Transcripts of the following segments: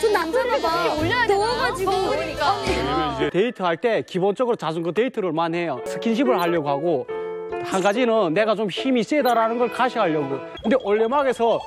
저 남자가 봐. 올려야 더워가지고. 그러니까. 이제 데이트할 때 기본적으로 자전거 데이트를만 해요. 스킨십을 하려고 하고 한 가지는 내가 좀 힘이 세다라는 걸 가시하려고. 근데 올레막에서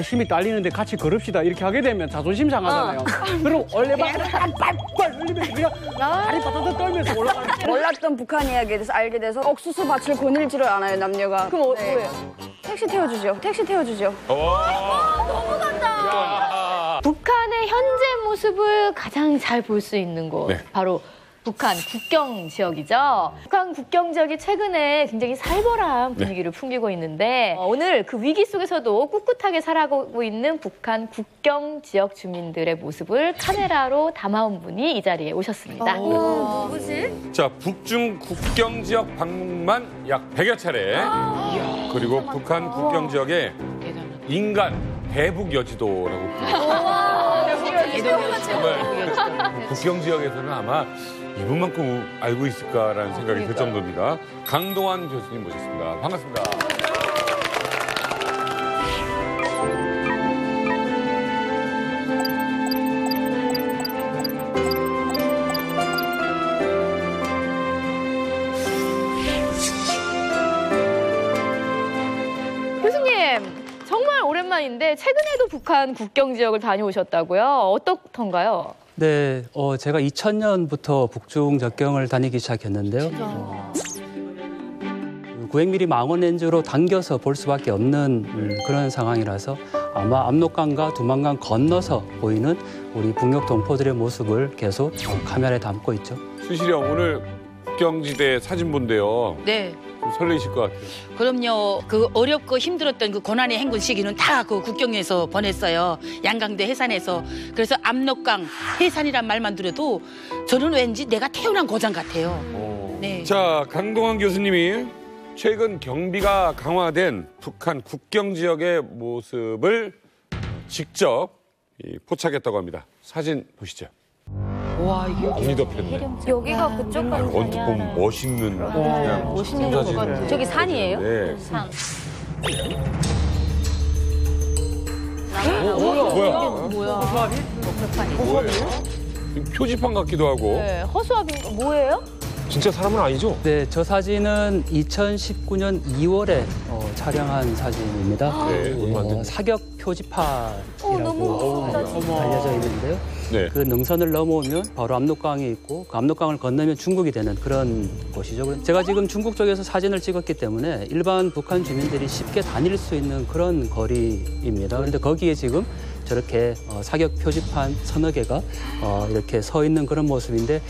힘이 딸리는데 같이 걸읍시다 이렇게 하게 되면 자존심 상하잖아요. 그럼 올레막을 빨빨 흘리면서 그냥 다리 바닥 떨면서 올라가는. 몰랐던 북한 이야기에 대해서 알게 돼서 옥수수 밭을 거닐지를 않아요, 남녀가. 그럼 뭐예요? 택시 태워주죠. 택시 태워주죠. 너무 간다. 북한의 현재 모습을 가장 잘 볼 수 있는 곳, 네. 바로 북한 국경 지역이죠. 북한 국경 지역이 최근에 굉장히 살벌한 분위기를 풍기고 있는데 오늘 그 위기 속에서도 꿋꿋하게 살아가고 있는 북한 국경 지역 주민들의 모습을 카메라로 담아온 분이 이 자리에 오셨습니다. 누구지? 자, 북중 국경 지역 방문만 약 100여 차례. 그리고 북한 국경 지역의 인간 대북 여지도라고 부릅니다. 정말 국경 지역에서는 아마 이분만큼 알고 있을까라는 생각이 들 정도입니다. 강동환 교수님 모셨습니다. 반갑습니다. 교수님, 정말 오랜만인데 최근에도 북한 국경 지역을 다녀오셨다고요? 어떻던가요? 네, 제가 2000년부터 북중 접경을 다니기 시작했는데요. 900mm 망원 렌즈로 당겨서 볼 수밖에 없는 그런 상황이라서 아마 압록강과 두만강 건너서 보이는 우리 북녘 동포들의 모습을 계속 카메라에 담고 있죠. 수실이 형, 오늘 국경지대 사진 본대요. 네. 좀 설레실 것 같아요. 그럼요. 그 어렵고 힘들었던 그 고난의 행군 시기는 다 그 국경에서 보냈어요. 양강대 해산에서. 그래서 압록강 해산이란 말만 들어도 저는 왠지 내가 태어난 고장 같아요. 네. 자, 강동환 교수님이 최근 경비가 강화된 북한 국경 지역의 모습을 직접 포착했다고 합니다. 사진 보시죠. 와, 이게 많이 덮였네. 여기가 그쪽 같은 언뜻 보면 멋있는 그냥 멋있는 것 같아요. 저기 산이에요? 네. 산. 뭐야? 표지판 같기도 하고. 네, 허수아비 뭐예요? 진짜 사람은 아니죠? 네, 저 사진은 2019년 2월에 촬영한 사진입니다. 네. 사격 표지판이라고 알려져 있는데요. 네. 그 능선을 넘어오면 바로 압록강이 있고 그 압록강을 건너면 중국이 되는 그런 곳이죠. 제가 지금 중국 쪽에서 사진을 찍었기 때문에 일반 북한 주민들이 쉽게 다닐 수 있는 그런 거리입니다. 그런데 거기에 지금 저렇게 사격 표지판 서너 개가 이렇게 서 있는 그런 모습인데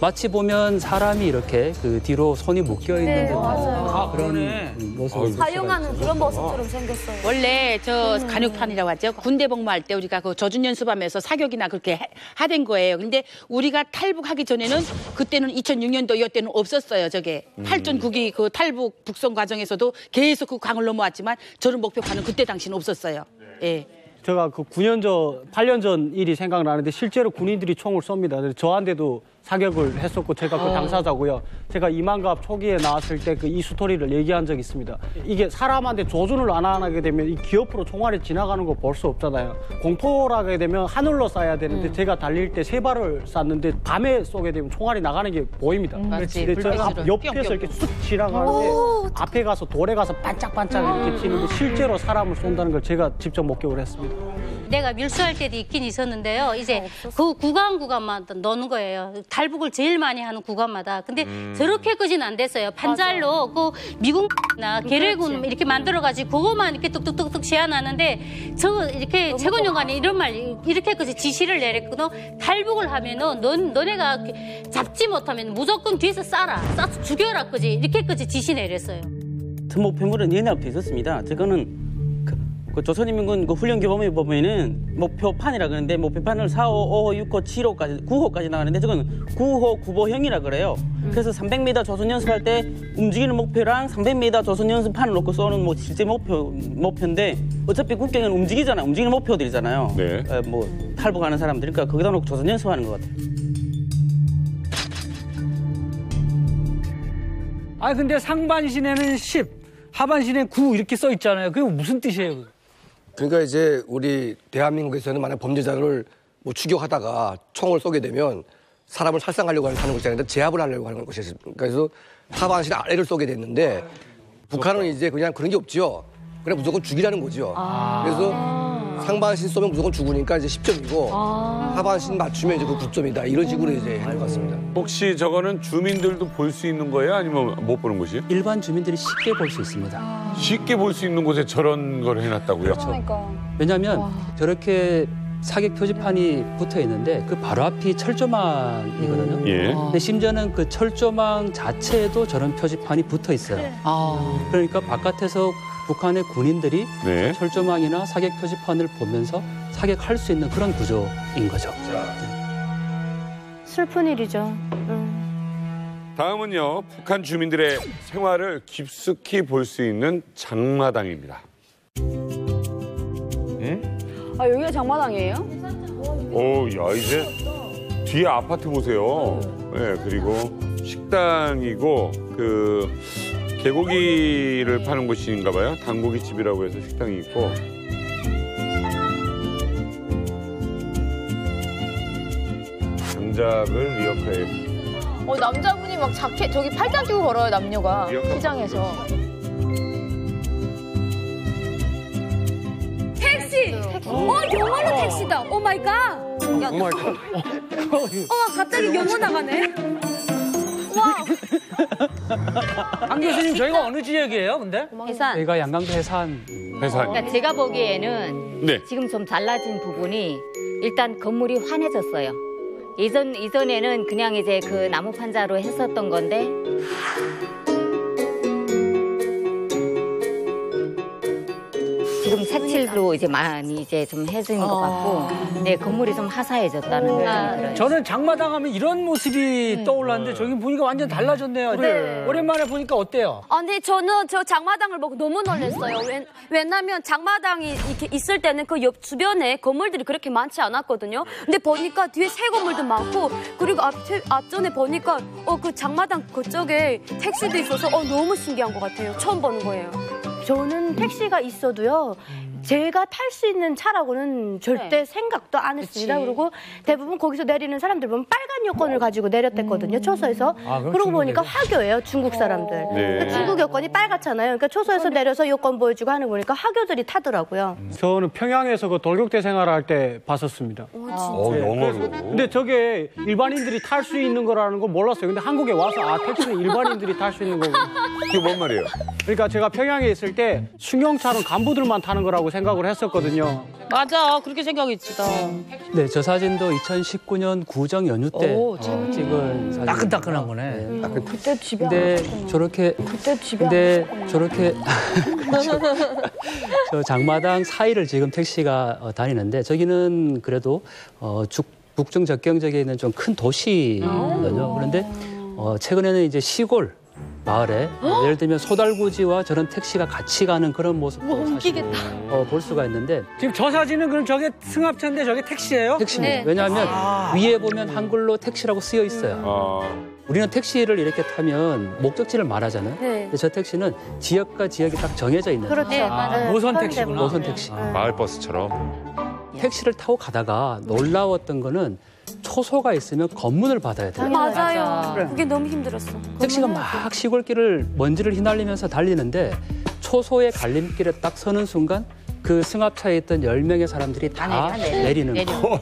마치 보면 사람이 이렇게 그 뒤로 손이 묶여 있는 듯한 그런 모습을 사용하는 그런 모습처럼 생겼어요. 원래 저 간육판이라고 하죠. 군대 복무할 때 우리가 그 저준 연습하면서 사격이나 그렇게 하된 거예요. 근데 우리가 탈북하기 전에는 그때는 2006년도 이때는 없었어요. 저게 8.9기 그 탈북 북송 과정에서도 계속 그 강을 넘어왔지만 저런 목표판은 그때 당시는 없었어요. 예. 제가 그 8년 전 일이 생각나는데 실제로 군인들이 총을 쏩니다. 그래서 저한테도 사격을 했었고 제가 그 당사자고요. 제가 이만갑 초기에 나왔을 때 그 이 스토리를 얘기한 적이 있습니다. 이게 사람한테 조준을 안 하게 되면 이 기어프로 총알이 지나가는 거 볼 수 없잖아요. 공포를 하게 되면 하늘로 쏴야 되는데 제가 달릴 때 3발을 쐈는데 밤에 쏘게 되면 총알이 나가는 게 보입니다. 근데 제가 옆에서 이렇게 쑥 지나가는데 앞에 가서 돌에 가서 반짝반짝 이렇게 튀는데 실제로 사람을 쏜다는 걸 제가 직접 목격을 했습니다. 내가 밀수할 때도 있긴 있었는데요. 이제 그 구간만 노는 거예요. 탈북을 제일 많이 하는 구간마다. 근데 저렇게까지는 안 됐어요. 판잘로 그 미군이나 계례군 이렇게 만들어가지고 그것만 이렇게 뚝뚝뚝뚝 제안하는데 저 이렇게 최고령관이 이런 말 이렇게까지 지시를 내렸거든. 탈북을 하면은 너네가 잡지 못하면 무조건 뒤에서 쏴서 죽여라 그지 이렇게까지 지시 내렸어요. 목표물은 옛날부터 있었습니다. 저거는 그 조선인민군 그 훈련 교범에 보면은 목표판이라 그러는데 목표판을 4호, 5호, 6호, 7호까지 9호까지 나가는데 저건 9호, 9보형이라 그래요. 그래서 300m 조선 연습할 때 움직이는 목표랑 300m 조선 연습판을 놓고 쏘는 뭐 실제 목표인데 어차피 국경은 움직이잖아요. 움직이는 목표들이잖아요. 네. 뭐 탈북하는 사람들이니까 거기다 놓고 조선 연습하는 것 같아요. 아 근데 상반신에는 10, 하반신에 9 이렇게 써 있잖아요. 그게 무슨 뜻이에요? 그러니까 이제 우리 대한민국에서는 만약 범죄자를 뭐 추격하다가 총을 쏘게 되면 사람을 살상하려고 하는 것이 아니라 제압을 하려고 하는 것이었습니다. 그래서 하반신 아래를 쏘게 됐는데 북한은 이제 그냥 그런 게 없죠. 그냥 무조건 죽이라는 거죠. 그래서 상반신 쏘면 무조건 죽으니까 이제 10점이고 하반신 맞추면 이제 그 9점이다. 이런 식으로 이제 하는 것 같습니다. 혹시 저거는 주민들도 볼 수 있는 거예요? 아니면 못 보는 곳이에요? 일반 주민들이 쉽게 볼 수 있습니다. 쉽게 볼 수 있는 곳에 저런 걸 해놨다고요? 그러니까. 왜냐하면 저렇게 사격 표지판이 붙어 있는데 그 바로 앞이 철조망이거든요. 예. 근데 심지어는 그 철조망 자체에도 저런 표지판이 붙어 있어요. 그러니까 바깥에서 북한의 군인들이 네. 철조망이나 사격 표지판을 보면서 사격할 수 있는 그런 구조인 거죠. 슬픈 일이죠. 다음은요, 북한 주민들의 생활을 깊숙이 볼 수 있는 장마당입니다. 아, 여기가 장마당이에요? 오, 야, 이제 뒤에 아파트 보세요. 네, 그리고 식당이고, 개고기를 파는 곳인가 봐요. 닭고기집이라고 해서 식당이 있고. 장작을 리어카에. 남자분이 막 자켓 저기 팔짱 끼고 걸어요 남녀가 시장에서. 택시! 영어로 택시다. 오 마이 갓. 갑자기 영어 나가네. 안 교수님 저희가 어느 지역이에요 근데? 해산. 저희가 양강도 해산. 회사. 제가 보기에는 네. 지금 좀 달라진 부분이 일단 건물이 환해졌어요. 이전에는 그냥 이제 그 나무 판자로 했었던 건데 지금 색칠도 이제 많이 이제 좀 해진 것 같고, 네, 건물이 좀 화사해졌다는 느낌이 들어요. 저는 장마당 하면 이런 모습이 떠올랐는데 저기 보니까 완전 달라졌네요. 네. 오랜만에 보니까 어때요? 근데 저는 저 장마당을 보고 너무 놀랐어요. 왜냐면 장마당이 이렇게 있을 때는 그 옆 주변에 건물들이 그렇게 많지 않았거든요. 근데 보니까 뒤에 새 건물도 많고, 그리고 앞전에 보니까 그 장마당 그쪽에 택시도 있어서 너무 신기한 것 같아요. 처음 보는 거예요. 저는 택시가 있어도요. 제가 탈 수 있는 차라고는 절대 생각도 안 했습니다. 그리고 대부분 거기서 내리는 사람들 보면 빨간 여권을 가지고 내렸댔거든요. 초소에서. 그러고 보니까 화교예요. 중국 사람들. 네. 그러니까 중국 여권이 빨갛잖아요. 그러니까 초소에서 내려서 여권 보여주고 하는 거 보니까 화교들이 타더라고요. 저는 평양에서 그 돌격대 생활할 때 봤었습니다. 영어로. 근데 저게 일반인들이 탈 수 있는 거라는 거 몰랐어요. 근데 한국에 와서 택시는 일반인들이 탈 수 있는 거고. 그게 뭔 말이에요? 그러니까 제가 평양에 있을 때 승용차는 간부들만 타는 거라고 생각을 했었거든요. 맞아. 그렇게 생각했지. 네, 저 사진도 2019년 구정 연휴 때 찍은 사진. 따끈따끈한 거네. 그때 집에 근데 저렇게 저 장마당 사이를 지금 택시가 다니는데 저기는 그래도 북중 접경 지역에 있는 좀 큰 도시거든요. 그런데 최근에는 이제 시골 마을에 예를 들면 소달구지와 저런 택시가 같이 가는 그런 모습도 사실 볼 수가 있는데 지금 저 사진은 그럼 저게 승합차인데 저게 택시예요? 택시입니다. 왜냐하면 위에 보면 한글로 택시라고 쓰여 있어요. 우리는 택시를 이렇게 타면 목적지를 말하잖아요. 근데 저 택시는 지역과 지역이 딱 정해져 있는 그렇죠. 노선 택시구나. 노선 택시. 마을버스처럼. 택시를 타고 가다가 놀라웠던 거는 초소가 있으면 검문을 받아야 돼요. 맞아요. 그게 너무 힘들었어. 택시가 막 시골길을 먼지를 휘날리면서 달리는데 초소의 갈림길에 딱 서는 순간 그 승합차에 있던 10명의 사람들이 다 내리는 거.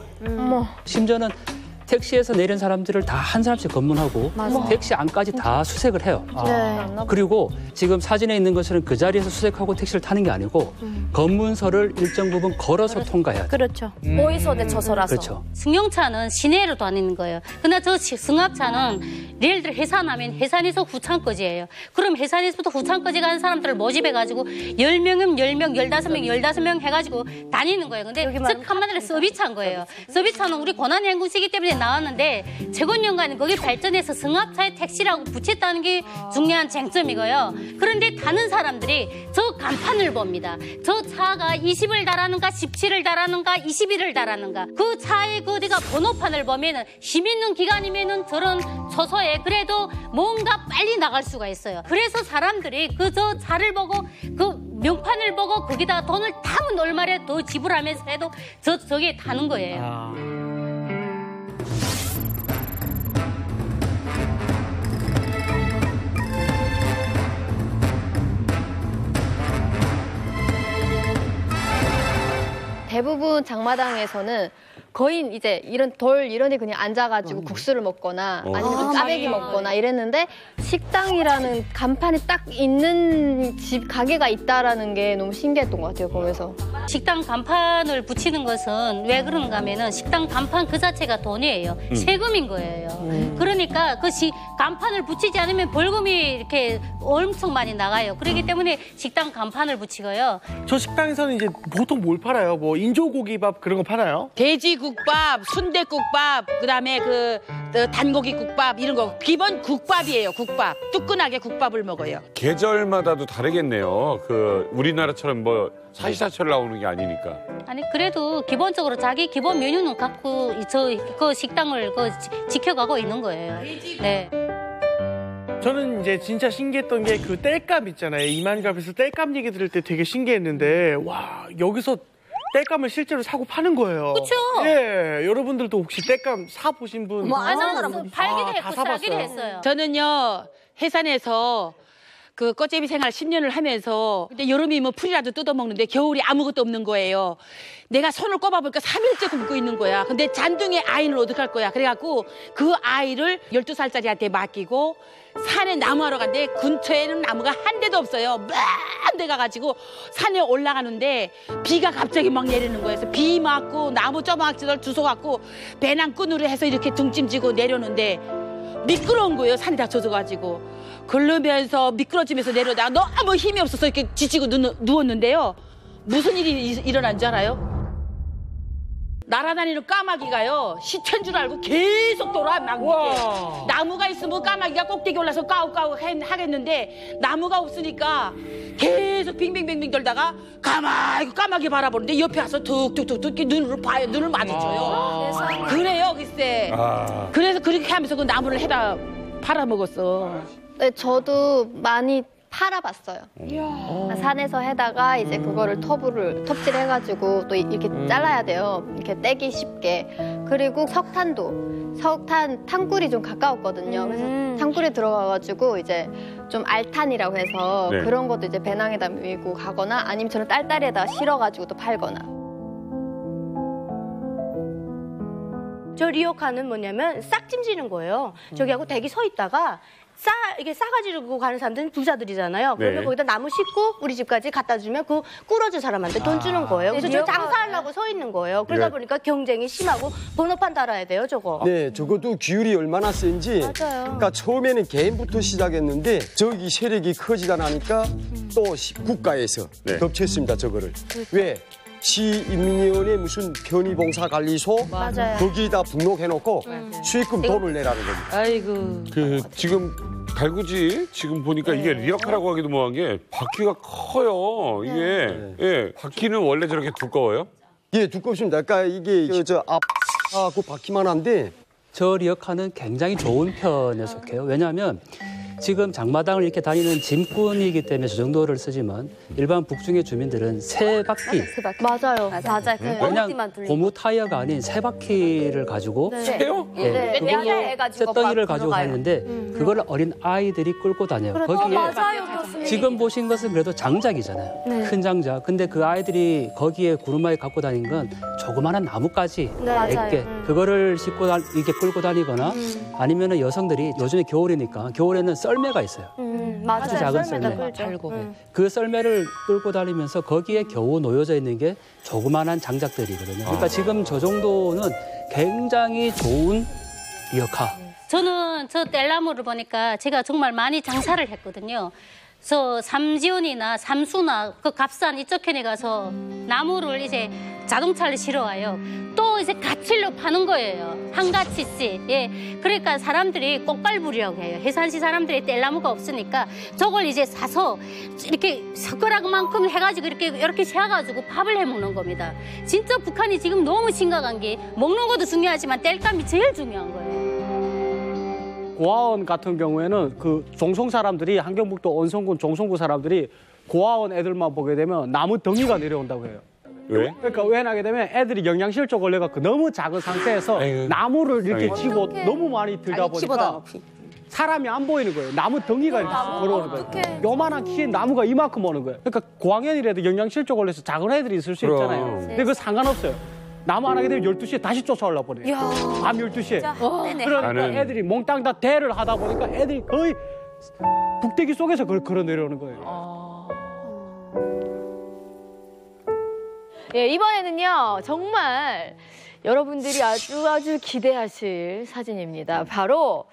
심지어는 택시에서 내린 사람들을 다 한 사람씩 검문하고 택시 안까지 다 수색을 해요. 그리고 지금 사진에 있는 것처럼 그 자리에서 수색하고 택시를 타는 게 아니고 검문서를 일정 부분 걸어서 통과해야 돼요. 그렇죠. 보이소대 저서라서. 그렇죠. 승용차는 시내로 다니는 거예요. 그러나 저 승합차는 예를 들어 해산하면 해산에서 후창까지예요. 그럼 해산에서부터 후창까지 가는 사람들을 모집해가지고 10명이면 10명, 15명, 15명 해가지고 다니는 거예요. 근데 즉 한마디로 서비스차인 거예요. 서비스차는 우리 고난행군시기 때문에 나왔는데 최고연관은 거기 발전해서 승합차에 택시라고 붙였다는 게 중요한 쟁점이고요. 그런데 타는 사람들이 저 간판을 봅니다. 저 차가 20을 달하는가 17을 달하는가 21을 달하는가 그 차의 그 어디가 번호판을 보면은 힘 있는 기관이면은 저런 초소에 그래도 뭔가 빨리 나갈 수가 있어요. 그래서 사람들이 그 저 차를 보고 그 명판을 보고 거기다 돈을 타면 얼마나 더 지불하면서 해도 저게 타는 거예요. 대부분 장마당에서는 거의 이제 이런 데 그냥 앉아가지고 국수를 먹거나 아니면 좀 짜배기 먹거나 이랬는데 식당이라는 간판이 딱 있는 집 가게가 있다라는 게 너무 신기했던 것 같아요, 보면서. 식당 간판을 붙이는 것은 왜 그런가 하면은 식당 간판 그 자체가 돈이에요. 세금인 거예요. 그러니까 그 간판을 붙이지 않으면 벌금이 이렇게 엄청 많이 나가요. 그렇기 때문에 식당 간판을 붙이고요. 저 식당에서는 이제 보통 뭘 팔아요? 뭐 인조고기밥 그런 거 팔아요? 돼지국밥, 순대국밥, 그다음에 그 단고기국밥 이런 거 기본 국밥이에요. 국밥. 뜨끈하게 국밥을 먹어요. 계절마다도 다르겠네요. 그 우리나라처럼 뭐 사시사철 나오는 게 아니니까. 아니 그래도 기본적으로 자기 기본 메뉴는 갖고 그 식당을 지켜가고 있는 거예요. 네. 저는 이제 진짜 신기했던 게 그 땔감 있잖아요. 이만갑에서 땔감 얘기 들을 때 되게 신기했는데 와 여기서 땔감을 실제로 사고 파는 거예요. 그렇죠. 예, 여러분들도 혹시 땔감 사 보신 분? 팔기도 다 했고 사기도 했어요. 저는요 해산에서 그 꽃제비 생활 10년을 하면서 근데 여름이 뭐 풀이라도 뜯어먹는데 겨울이 아무것도 없는 거예요. 내가 손을 꼽아보니까 3일째 굶고 있는 거야. 근데 잔둥이 아이는 어떡할 거야. 그래갖고 그 아이를 12살짜리한테 맡기고 산에 나무하러 갔는데 근처에는 나무가 한 대도 없어요. 먼 데 가가지고 산에 올라가는데 비가 갑자기 막 내리는 거예요. 그래서 비 맞고 나무 조막지를 주워갖고 배낭끈으로 해서 이렇게 등짐지고 내려오는데 미끄러운 거예요. 산이 다 젖어가지고. 그러면서 미끄러지면서 내려다가 너무 힘이 없어서 이렇게 지치고 누웠는데요. 무슨 일이 일어난 줄 알아요? 날아다니는 까마귀가요. 시체인 줄 알고 계속 돌아 막 이렇게. 나무가 있으면 까마귀가 꼭대기 올라서 까우까우 하겠는데 나무가 없으니까 계속 빙빙빙빙 돌다가 가만히 까마귀 바라보는데 옆에 와서 툭툭툭툭 눈을 마주쳐요. 그래요 글쎄. 그래서 그렇게 하면서 그 나무를 해다 팔아먹었어. 네, 저도 많이 팔아봤어요. 산에서 해다가 이제 그거를 톱질해가지고 또 이렇게 잘라야 돼요. 이렇게 떼기 쉽게. 그리고 석탄 탕굴이 좀 가까웠거든요. 그래서 탕굴에 들어가가지고 이제 좀 알탄이라고 해서 네. 그런 것도 이제 배낭에다 밀고 가거나 아니면 저는 딸딸이에다 실어가지고 또 팔거나. 저 리어카는 뭐냐면 싹짐지는 거예요. 저기하고 대기 서 있다가 이게 싸가지고 가는 사람들은 부자들이잖아요. 그러면 네. 거기다 나무 싣고 우리 집까지 갖다 주면 그 꿇어준 사람한테 돈 주는 거예요. 그래서 저 장사하려고 서 있는 거예요. 그러다 보니까 경쟁이 심하고 번호판 달아야 돼요, 저거. 네, 적어도 기울이 얼마나 센지. 맞아요. 그러니까 처음에는 개인부터 시작했는데 저기 세력이 커지다 나니까 또 국가에서 덮쳤습니다, 저거를. 왜? 시인민위원회 무슨 편의봉사관리소 맞아요. 거기다 등록해놓고 수익금 돈을 내라는 겁니다. 아이고. 그 지금 달구지 지금 보니까 이게 리어카라고 하기도 뭐한 게 바퀴가 커요. 이게 예, 바퀴는 원래 저렇게 두꺼워요? 예, 두껍습니다. 그러니까 이게 저 앞하고 바퀴만 한데 저 리어카는 굉장히 좋은 편에 속해요. 왜냐하면 지금 장마당을 이렇게 다니는 짐꾼이기 때문에 저 정도를 쓰지만 일반 북중의 주민들은 세 바퀴. 맞아요. 맞아요. 그냥 고무 타이어가 아닌 세 바퀴를 가지고 세요? 네, 그걸로 쇳덩이를 가지고 다니는데 그걸 어린 아이들이 끌고 다녀요. 그렇죠. 거기에 맞아요. 그렇습니다. 지금 보신 것은 그래도 장작이잖아요. 네. 큰 장작. 근데 그 아이들이 거기에 구루마에 갖고 다니는 건 조그마한 나뭇가지 네, 맞아요. 100개. 그거를 싣고 이렇게 끌고 다니거나 아니면은 여성들이 요즘에 겨울이니까 겨울에는 썰매가 있어요. 맞아요. 아주 작은 썰매. 그 썰매를 끌고 다니면서 거기에 겨우 놓여져 있는 게 조그마한 장작들이거든요. 그러니까 지금 저 정도는 굉장히 좋은 리어카. 저는 저 뗄나무를 보니까 제가 정말 많이 장사를 했거든요. 저 삼지연이나 삼수나 그 값싼 이쪽 편에 가서 나무를 이제 자동차를 실어와요. 또 이제 가칠로 파는 거예요. 한 가치씩. 예. 그러니까 사람들이 꽃갈부리라고 해요. 해산시 사람들이 뗄나무가 없으니까 저걸 이제 사서 이렇게 젓가락만큼 해가지고 이렇게 세워가지고 밥을 해 먹는 겁니다. 진짜 북한이 지금 너무 심각한 게 먹는 것도 중요하지만 뗄감이 제일 중요한 거예요. 고아원 같은 경우에는 그 종송 사람들이 한경북도 언성군 종송구 사람들이 고아원 애들만 보게 되면 나무 덩이가 내려온다고 해요. 왜? 그러니까 왜 하게 되면 애들이 영양실조 걸려갖고 너무 작은 상태에서 나무를 이렇게 치고 너무 많이 들다 보니까 사람이 안 보이는 거예요. 나무 덩이가 이렇게 걸어오는 거예요. 요만한 키의 나무가 이만큼 오는 거예요. 그러니까 고학년이라도 영양실조 걸려서 작은 애들이 있을 수 있잖아요. 근데 그거 상관없어요. 나무 안 하게 되면 12시에 다시 쫓아올라 버려요. 밤 12시에. 그러니까 애들이 몽땅 다 대를 하다 보니까 애들이 거의 북대기 속에서 걸어 내려오는 거예요. 예, 이번에는요, 정말 여러분들이 아주 기대하실 사진입니다. 바로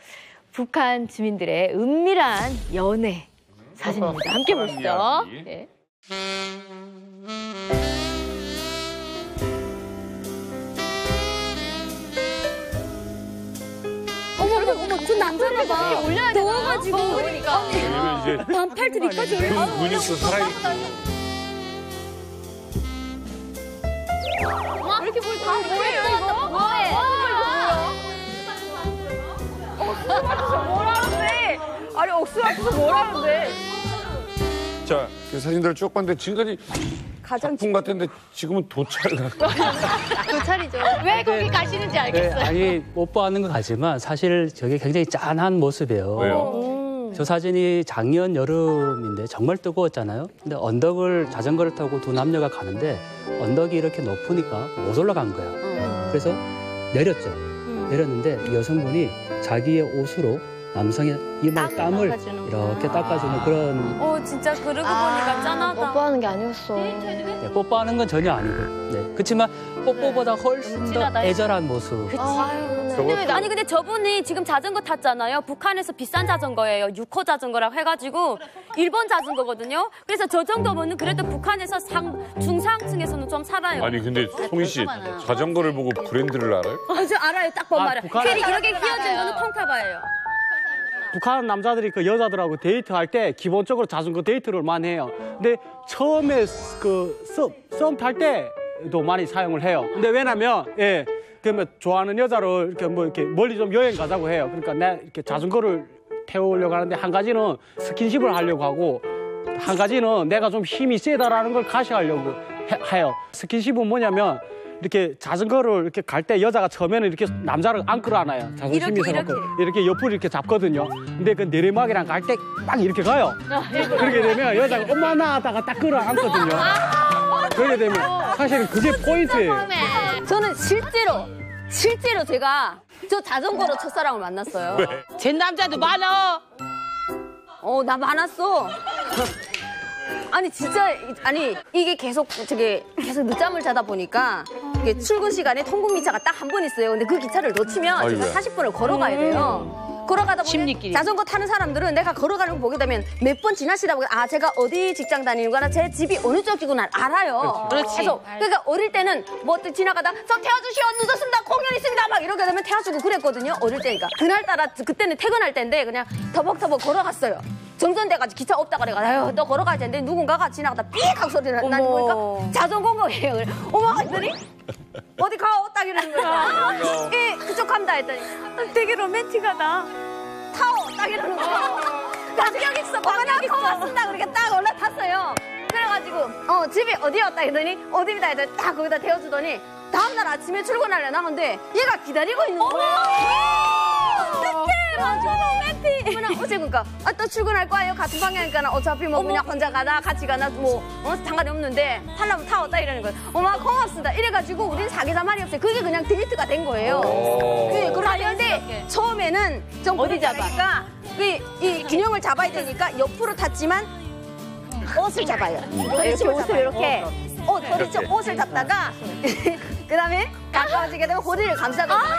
북한 주민들의 은밀한 연애 사진입니다. 함께 보시죠. 예. 어머, 저 남자네 봐. 올려야 되나? 더워가지고. 그러니까. 왜냐면 이제 반팔 드립까지 올려. 눈이 또 살아있고. 왜 이렇게 뭘 다 뭐예요, 이거? 뭐해? 억수 맞춰서 뭐라는데? 아니 억수 맞춰서 뭐라는데? 자, 그 사진들을 쭉 봤는데 지금까지 작품 같은데 지금은 도찰을 도찰이죠. 왜 거기 가시는지 알겠어요. 아니 뽀뽀하는 것 같지만 사실 저게 굉장히 짠한 모습이에요. 왜요? 저 사진이 작년 여름인데 정말 뜨거웠잖아요. 근데 자전거를 타고 두 남녀가 가는데 언덕이 이렇게 높으니까 못 올라간 거야. 그래서 내렸죠. 내렸는데 이 여성분이 자기의 옷으로 남성의 이마에 땀을 이렇게 닦아주는 그런. 진짜 그러고 보니까 짠하다. 뽀뽀하는 게 아니었어. 네, 뽀뽀하는 건 전혀 아니고. 네. 그렇지만 뽀뽀보다 훨씬 더 애절한 모습. 근데 저분이 지금 자전거 탔잖아요. 북한에서 비싼 자전거예요. 6호 자전거라고 해가지고 일본 자전거거든요. 그래서 저 정도면은 그래도 북한에서 중상층에서는 좀 살아요. 아니 근데 송희 씨 자전거를 보고 브랜드를 알아요? 저 알아요. 딱 보면 알아요. 북한- 휠이 이렇게 휘어진 거는 통카바예요. 북한 남자들이 그 여자들하고 데이트할 때 기본적으로 자전거 데이트를 많이 해요. 근데 처음에 썸 탈 때도 많이 사용을 해요. 근데 왜냐면 그러면 좋아하는 여자를 이렇게 멀리 좀 여행 가자고 해요. 그러니까 내가 이렇게 자전거를 태우려고 하는데 한 가지는 스킨십을 하려고 하고 한 가지는 내가 좀 힘이 세다라는 걸 가시하려고 해요. 스킨십은 뭐냐면 이렇게 자전거를 이렇게 갈 때 여자가 처음에는 이렇게 남자를 안 끌어안아요. 자존심이 있어갖고 이렇게 옆으로 이렇게 잡거든요. 근데 그 내리막이랑 갈 때 막 이렇게 가요. 그렇게 되면 여자가 엄마나 하다가 딱 끌어안거든요. 그렇게 되면 사실은 그게 포인트예요. 저는 실제로 제가 저 자전거로 첫사랑을 만났어요. 제 남자도 많아. 나 많았어. 아니 진짜 이게 계속 늦잠을 자다 보니까 이게 출근 시간에 통근기차가 딱 한 번 있어요. 근데 그 기차를 놓치면 제가 40분을 걸어가야 돼요. 걸어가다 보면 자전거 타는 사람들은 내가 걸어가는 거 보게 되면 몇 번 지나시다 보면 제가 어디 직장 다니는구나, 제 집이 어느 쪽이구나 알아요. 그렇지. 그래서 그러니까 어릴 때는 뭐 지나가다 저 태워주시오 늦었습니다 공연 있습니다 막 이렇게 되면 태워주고 그랬거든요. 어릴 때니까 그날따라 그때는 퇴근할 때인데 그냥 터벅터벅 걸어갔어요. 정전돼가지고 기차 없다 그래가지고 또 걸어가야 되는데 누군가가 지나가다 삐걱 소리 나는 보니까 자전거인 거예요. 그래, 어머 했더니 어디 가오 딱 이러는 거야. 그쪽 간다 했더니 되게 로맨틱하다. 타오 딱 이러는 거야. 나도 여기 있어. 고맙습니다. 그렇게 딱 올라탔어요. 그래가지고 집이 어디였다 했더니 어디다 했더니 딱 거기다 태워주더니 다음날 아침에 출근하려 나갔는데 얘가 기다리고 있는 거야. 어떡해 완전 로맨틱. 어제 그러니까 또 출근할 거예요. 같은 방향이니까 어차피 뭐 그냥 혼자 가나 같이 가나 뭐 상관이 없는데 타려면 타오 딱 이러는 거예요. 어머 고맙습니다. 이래가지고 우린 사귀자 말이 없어요. 그게 그냥 데이트가 된 거예요. 그런데 처음에는 좀 어디 잡아니까 이 균형을 잡아야 되니까 옆으로 탔지만 옷을 잡아요. 이렇게 옷을 잡다가 그다음에 가까워지게 되면 호리를 감싸거든요.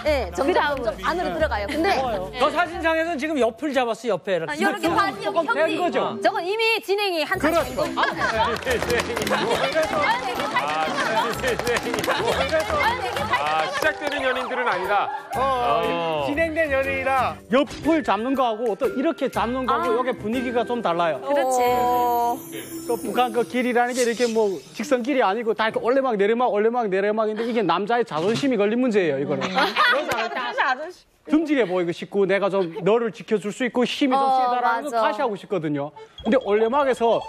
네, 점점 안으로 들어가요. 근데 저 사진상에서는 지금 옆을 잡았어, 옆에 이렇게. 이렇게 반이 조금 된 거죠. 저건 이미 진행이 한참 된 거죠. 시작되는 연인들은 아니다. 진행된 연예인이라 옆을 잡는 거하고 또 이렇게 잡는 거하고 이게 분위기가 좀 달라요. 그렇지. 그 북한 그 길이라는 게 이렇게 뭐 직선길이 아니고 다 이렇게 올레막 내리막인데 이게 남자의 자존심이 걸린 문제예요, 이거는. 듬직해 보이고 싶고 내가 좀 너를 지켜줄 수 있고 힘이 좀 세다라는 걸 가시하고 싶거든요. 근데 올레막에서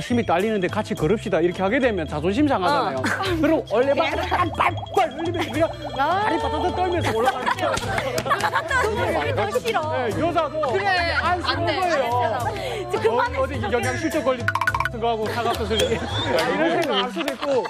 힘이 딸리는데 같이 걸읍시다 이렇게 하게 되면 자존심 상하잖아요. 그럼 원래 막 빨빨 흘리면서 그냥 다리 바다다 떨면서 올라가는 거예요. 더 싫어. 네, 여자도 그래, 안쓰러워요. 어디 영양실조 걸린 같은 거 하고 사과꽃을 이런 생각 할 수도 있고.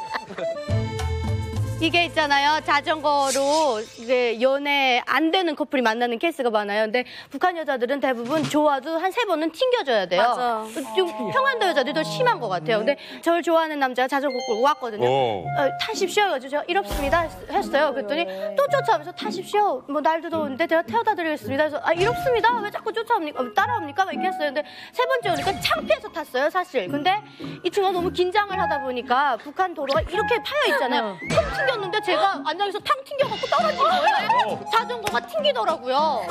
이게 있잖아요. 자전거로 이게 연애 안 되는 커플이 만나는 케이스가 많아요. 근데 북한 여자들은 대부분 좋아도 한 3번은 튕겨줘야 돼요. 맞아. 좀 평안도 여자들이 더 심한 것 같아요. 근데 저를 좋아하는 남자가 자전거 끌고 왔거든요. 타십시오 해가지고 제가 이렇습니다 했어요. 그랬더니 또 쫓아오면서 타십시오. 뭐 날도 더운데 제가 태워다 드리겠습니다. 그래서 이렇습니다. 왜 자꾸 쫓아옵니까? 따라옵니까? 막 이렇게 했어요. 근데 3번째 오니까 창피해서 탔어요, 사실. 근데 이 친구가 너무 긴장을 하다 보니까 북한 도로가 이렇게 파여 있잖아요. 텅 튕겼는데 제가 앉아서 탕 튕겨갖고 떨어진 거예요. 자전거가 튕기더라고요.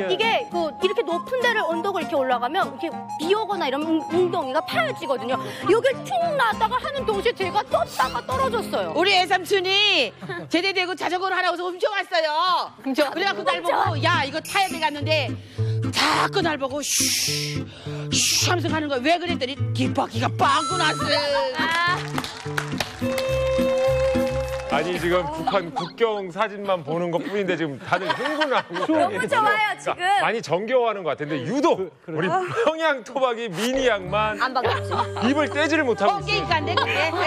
이게 이렇게 높은 데를 언덕을 이렇게 올라가면 이렇게 비 오거나 이런 웅덩이가 파여지거든요. 여길 튕 나다가 하는 동시에 제가 떴다가 떨어졌어요. 우리 애삼촌이 제대되고 자전거를 하나 와서 훔쳐왔어요. 그래갖고 날 보고 야 이거 타야 되겠는데 자꾸 날 보고 슈 하면서 가는 거야. 왜 그랬더니 뒷바퀴가 빵꾸 났어요. 아니 지금 북한 국경 사진만 보는 것뿐인데 지금 다들 흥분하고 너무 좋아요 지금. 많이 정겨워하는 것 같은데 유독 우리 평양 토박이 미니 양만 안 반갑지. 입을 떼지를 못하고 있어요. 그러니까 내가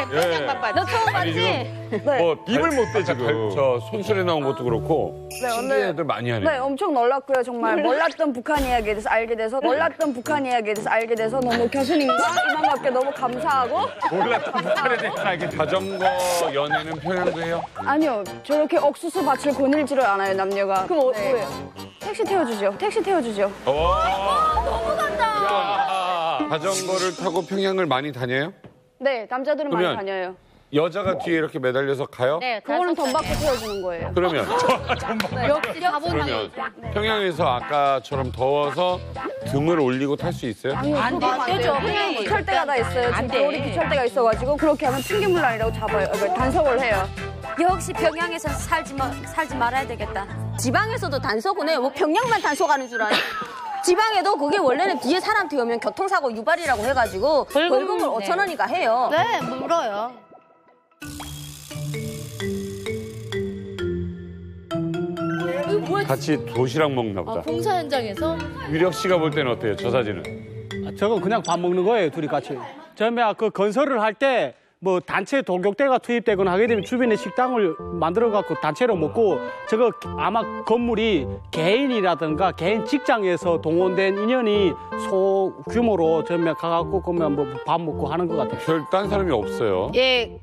평양만 봤지. 너 처음 아니, 봤지? 지금 뭐 입을 못 떼 지금. 저 손수레 나온 것도 그렇고 네, 신기한 애들 많이 하네. 네, 엄청 놀랐고요. 정말 몰랐던 북한 이야기에 대해서 알게 돼서 너무 교수님과 이만갑게 너무 감사하고 몰랐던 북한에 대해서 알게 돼. 자전거 연애는 평양도 해요? 아니요, 저렇게 옥수수 밭을 거닐지를 않아요, 남녀가. 그럼 왜? 택시 태워주죠. 너무 간다. 자전거를 타고 평양을 많이 다녀요? 네, 남자들은 많이 그러면 다녀요. 여자가 뒤에 이렇게 매달려서 가요? 네, 그거는 돈 받고 태워주는 거예요. 그러면 역시 그러면 평양에서 아까처럼 더워서 등을 올리고 탈 수 있어요? 안 되죠. 그냥 기철대가 다 있어요. 지금 겨울이 기철대가 있어가지고 그렇게 하면 튕기물란이라고 잡아요. 단속을 해요. 역시 평양에서 살지 말아야 되겠다. 지방에서도 단속은 해요. 뭐 평양만 단속하는 줄 알아요. 지방에도 그게 원래는 뒤에 사람 태우면 교통사고 유발이라고 해가지고 벌금을 5,000원이니까 해요. 네, 물어요. 같이 도시락 먹나 보다. 공사 현장에서 유력 씨가 볼 때는 어때요? 저 사진은? 저건 그냥 밥 먹는 거예요, 둘이 같이. 처음에 그 건설을 할 때 뭐 단체 돌격대가 투입되거나 하게 되면 주변에 식당을 만들어 갖고 단체로 먹고 저거 아마 건물이 개인이라든가 개인 직장에서 동원된 인연이 소규모로 처음에 가갖고 그러면 뭐 밥 먹고 하는 것 같아요. 별 딴 사람이 없어요. 예,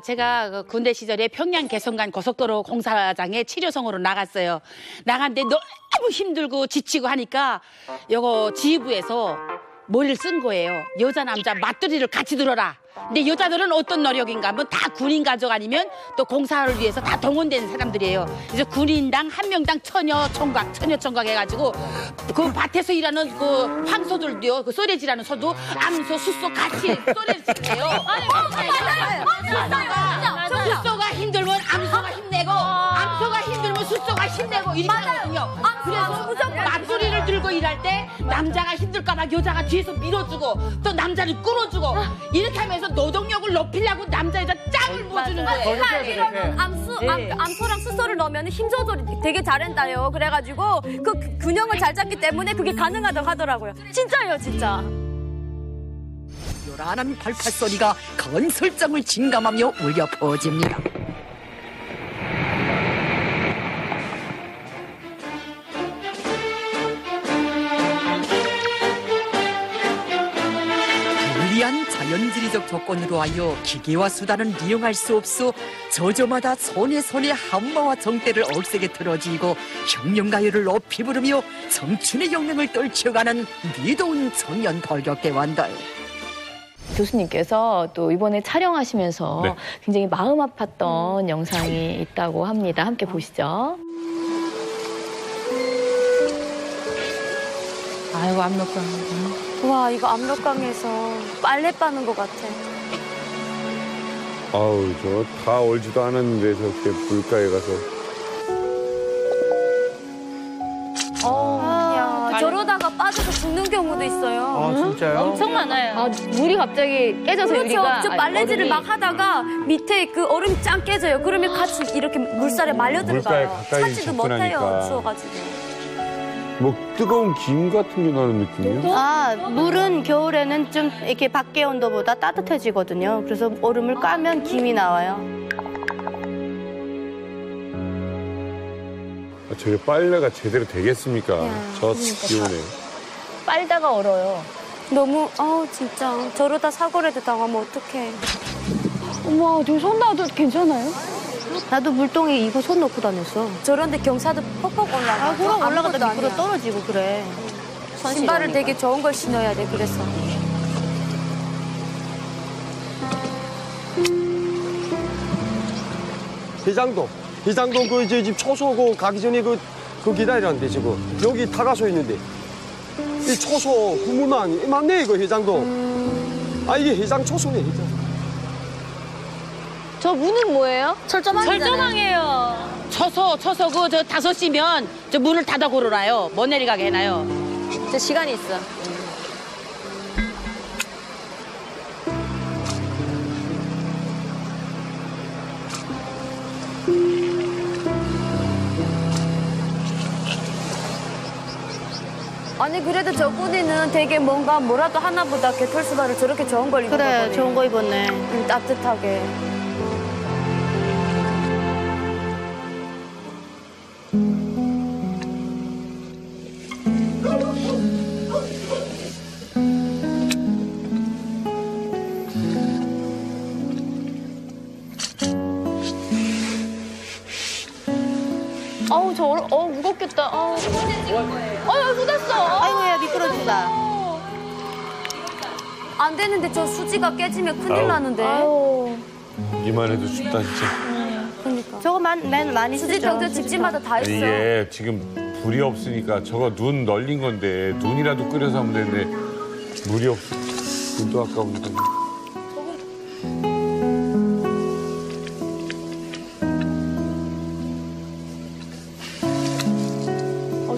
제가 군대 시절에 평양 개성간 고속도로 공사장에 치료성으로 나갔어요. 나갔는데 너무 힘들고 지치고 하니까 요거 지휘부에서 머리를 쓴 거예요. 여자 남자 맞들이를 같이 들어라. 근데 여자들은 어떤 노력인가 하면 다 군인 가족 아니면 또 공사를 위해서 다 동원된 사람들이에요. 그래서 군인당 한 명당 처녀 총각 해가지고 그 밭에서 일하는 그 황소들도요. 그 쏘레지라는 소도 암소, 숫소 같이 쏘레를 지내요. 숫소가 힘들면 암소가 힘내고 암소가 힘들면 숫소가 힘내고 이렇게 하거든요. 그래서 맞소리를 들고 일할 때 남자가 힘들까봐 여자가 뒤에서 밀어주고 또 남자를 끌어주고 이렇게 하면서 노동력을 높이려고 남자 여자 짱을 모아주는 거예요. 이러면 암소랑 숫소를 넣으면 힘 조절이 되게 잘한다요. 그래가지고 그 균형을 잘 잡기 때문에 그게 가능하다고 하더라고요. 진짜예요, 진짜. 요란한 발판소리가 건설장을 진감하며 울려 퍼집니다. 불리한 자연지리적 조건으로 하여 기계와 수단은 이용할 수 없어 저저마다 손에 한마와 정대를 억세게 틀어지고 혁명가요를 높이 부르며 청춘의 영맹을 떨쳐가는 미도운 청년 돌격대원들. 교수님께서 또 이번에 촬영하시면서 네. 굉장히 마음 아팠던 영상이 있다고 합니다. 함께 보시죠. 아이고 압록강. 와, 이거 압록강에서 빨래 빠는 것 같아. 아우 저 다 얼지도 않았는데 저렇게 물가에 가서 저러다가 빠져서 죽는 경우도 수도 있어요. 아, 진짜요? 엄청 많아요. 아, 물이 갑자기 깨져서 그렇죠. 유리가 저 빨래질을 얼음이- 막 하다가 밑에 그 얼음이 짱 깨져요. 그러면 같이 이렇게 물살에 말려 물가에 들어가요. 가까이 찾지도 못해요. 접근하니까. 추워가지고. 뭐 뜨거운 김 같은 게 나는 느낌이요? 아, 물은 겨울에는 좀 이렇게 밖의 온도보다 따뜻해지거든요. 그래서 얼음을 까면 김이 나와요. 저게 빨래가 제대로 되겠습니까? 저 기온에. 빨다가 얼어요. 너무 진짜 저러다 사고라도 당하면 어떡해. 어머, 저 손 놔도 괜찮아요? 나도 물동에 이거 손 넣고 다녔어. 저런데 경사도 퍽퍽 올라가. 아, 그럼 올라가다 미끄러 떨어지고 그래. 신발을 되게 좋은 걸 신어야 돼. 그래서. 해장동 그 이제 집 초소 가기 전에 그 기다리는데 지금 여기 타가소 있는데 이 초소 국물만 맞네 이거 해장동. 아 이게 해장 초소네 해장. 저 문은 뭐예요? 철조망이에요. 쳐서 그 저 5시면 저 문을 닫아 고르라요. 못 내려가게 해놔요. 저 시간이 있어. 아니 그래도 저분이는 되게 뭔가 뭐라도 하나보다 개털수다를 저렇게 좋은 걸 입은 그래, 거네. 좋은 거 입었네. 따뜻하게. 아우, 저 무겁겠다. 아우, 묻었어. 아이고야, 미끄러진다. 안 되는데 저 수지가 깨지면 큰일 아우. 나는데. 이만 해도 춥다 진짜. 그러니까. 저거 많이 수지 쓰죠. 병전 집집마다 다 있어. 이게 지금 불이 없으니까 저거 눈 널린 건데 눈이라도 끓여서 하면 되는데 물이 없어. 눈도 아까운데.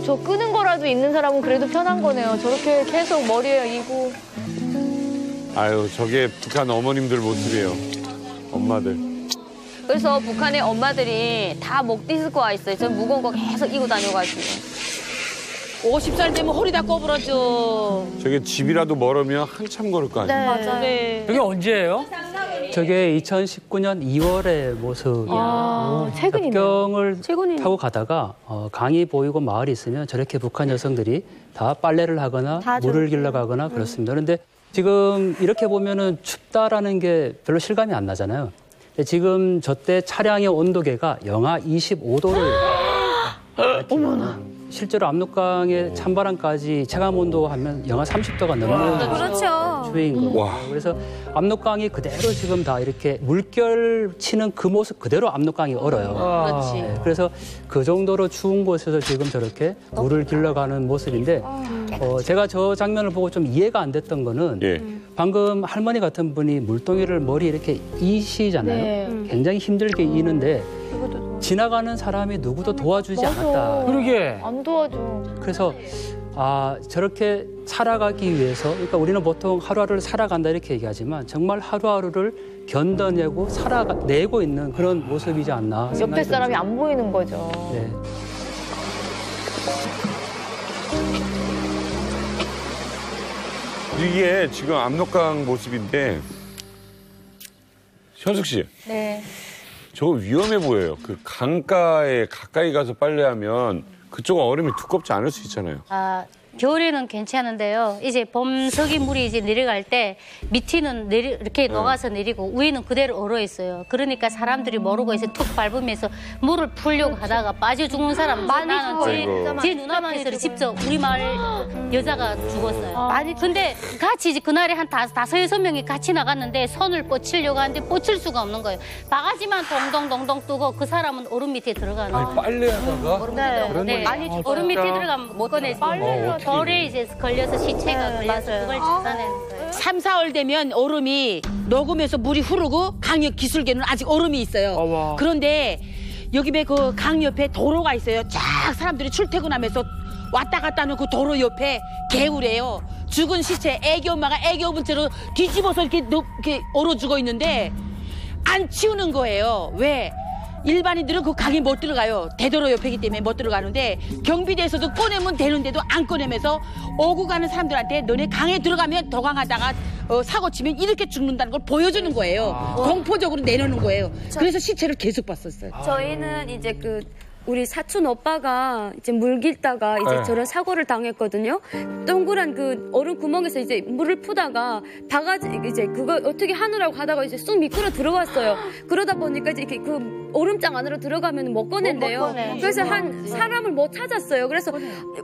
저 끄는 거라도 있는 사람은 그래도 편한 거네요. 저렇게 계속 머리에 이고. 아유 저게 북한 어머님들 모습이에요. 엄마들. 그래서 북한의 엄마들이 다 목 디스크 와 있어요. 저 무거운 거 계속 이고 다녀가지고. 50살 되면 허리 다 꼬부러져. 저게 집이라도 멀으면 한참 걸을 거 아니에요. 맞아요. 그게 언제예요? 저게 2019년 2월의 모습이에요. 최근이네요. 국경을 타고 가다가 강이 보이고 마을이 있으면 저렇게 북한 여성들이 다 빨래를 하거나 다 물을 저렇게. 길러 가거나 그렇습니다. 그런데 지금 이렇게 보면은 춥다라는 게 별로 실감이 안 나잖아요. 근데 지금 저때 차량의 온도계가 영하 25도를 어머나. 실제로 압록강의 찬바람까지 체감 온도 하면 영하 30도가 넘는 그렇죠. 추위인 거예요. 그래서 압록강이 그대로 지금 다 이렇게 물결 치는 그 모습 그대로 압록강이 얼어요. 그렇지. 그래서 그 정도로 추운 곳에서 지금 저렇게 물을 길러가는 모습인데 제가 저 장면을 보고 좀 이해가 안 됐던 거는 예. 방금 할머니 같은 분이 물동이를 머리 이렇게 이시잖아요. 네. 굉장히 힘들게 이는데 지나가는 사람이 누구도 도와주지 않았다. 그러게. 안 도와줘. 그래서 저렇게 살아가기 위해서 그러니까 우리는 보통 하루하루를 살아간다 이렇게 얘기하지만 정말 하루하루를 견뎌내고 살아내고 있는 그런 모습이지 않나 옆에 생각이 사람이 듭니다. 안 보이는 거죠. 네. 이게 지금 압록강 모습인데 현숙 씨. 네. 저거 위험해 보여요. 그 강가에 가까이 가서 빨래하면 그쪽은 얼음이 두껍지 않을 수 있잖아요. 겨울에는 괜찮은데요. 이제 봄 서기 물이 이제 내려갈 때 밑에는 이렇게 녹아서 내리고 위에는 그대로 얼어 있어요. 그러니까 사람들이 모르고 이제 툭 밟으면서 물을 풀려고 하다가 빠져 죽는 사람 많이 나는 제 눈앞에서 직접 우리 마을 여자가 죽었어요. 근데 같이 이제 그날에 한 5-6명이 같이 나갔는데 손을 뻗치려고 하는데 뻗칠 수가 없는 거예요. 바가지만 동동동동 뜨고 그 사람은 얼음 밑에 들어가는 거예요. 빨래하다가 네. 얼음 밑에 들어가면 못 꺼내서 돌에 이제 걸려서 시체가 걸려서 그걸 찾아내는 거예요. 3-4월 되면 얼음이 녹으면서 물이 흐르고 강 기슭에는 아직 얼음이 있어요. 그런데 여기 그 강 옆에 도로가 있어요. 쫙 사람들이 출퇴근하면서 왔다 갔다 하는 그 도로 옆에 개울이에요. 죽은 시체 애기 엄마가 애기 오븐째로 뒤집어서 이렇게 얼어 죽어 있는데 안 치우는 거예요. 왜? 일반인들은 그 강에 못 들어가요. 대도로 옆이기 때문에 못 들어가는데 경비대에서도 꺼내면 되는데도 안 꺼내면서 오고 가는 사람들한테 너네 강에 들어가면 더 강하다가 사고 치면 이렇게 죽는다는 걸 보여주는 거예요. 공포적으로 내놓는 거예요. 그래서 시체를 계속 봤었어요. 저희는 이제 우리 사촌 오빠가 이제 물 길다가 이제 네. 저런 사고를 당했거든요. 동그란 그 얼음 구멍에서 이제 물을 푸다가 바가지 이제 그거 어떻게 하느라고 가다가 이제 쑥 미끄러 들어왔어요. 그러다 보니까 이제 이렇게 그 얼음장 안으로 들어가면 못 꺼낸대요. 그래서 한 사람을 못 찾았어요. 그래서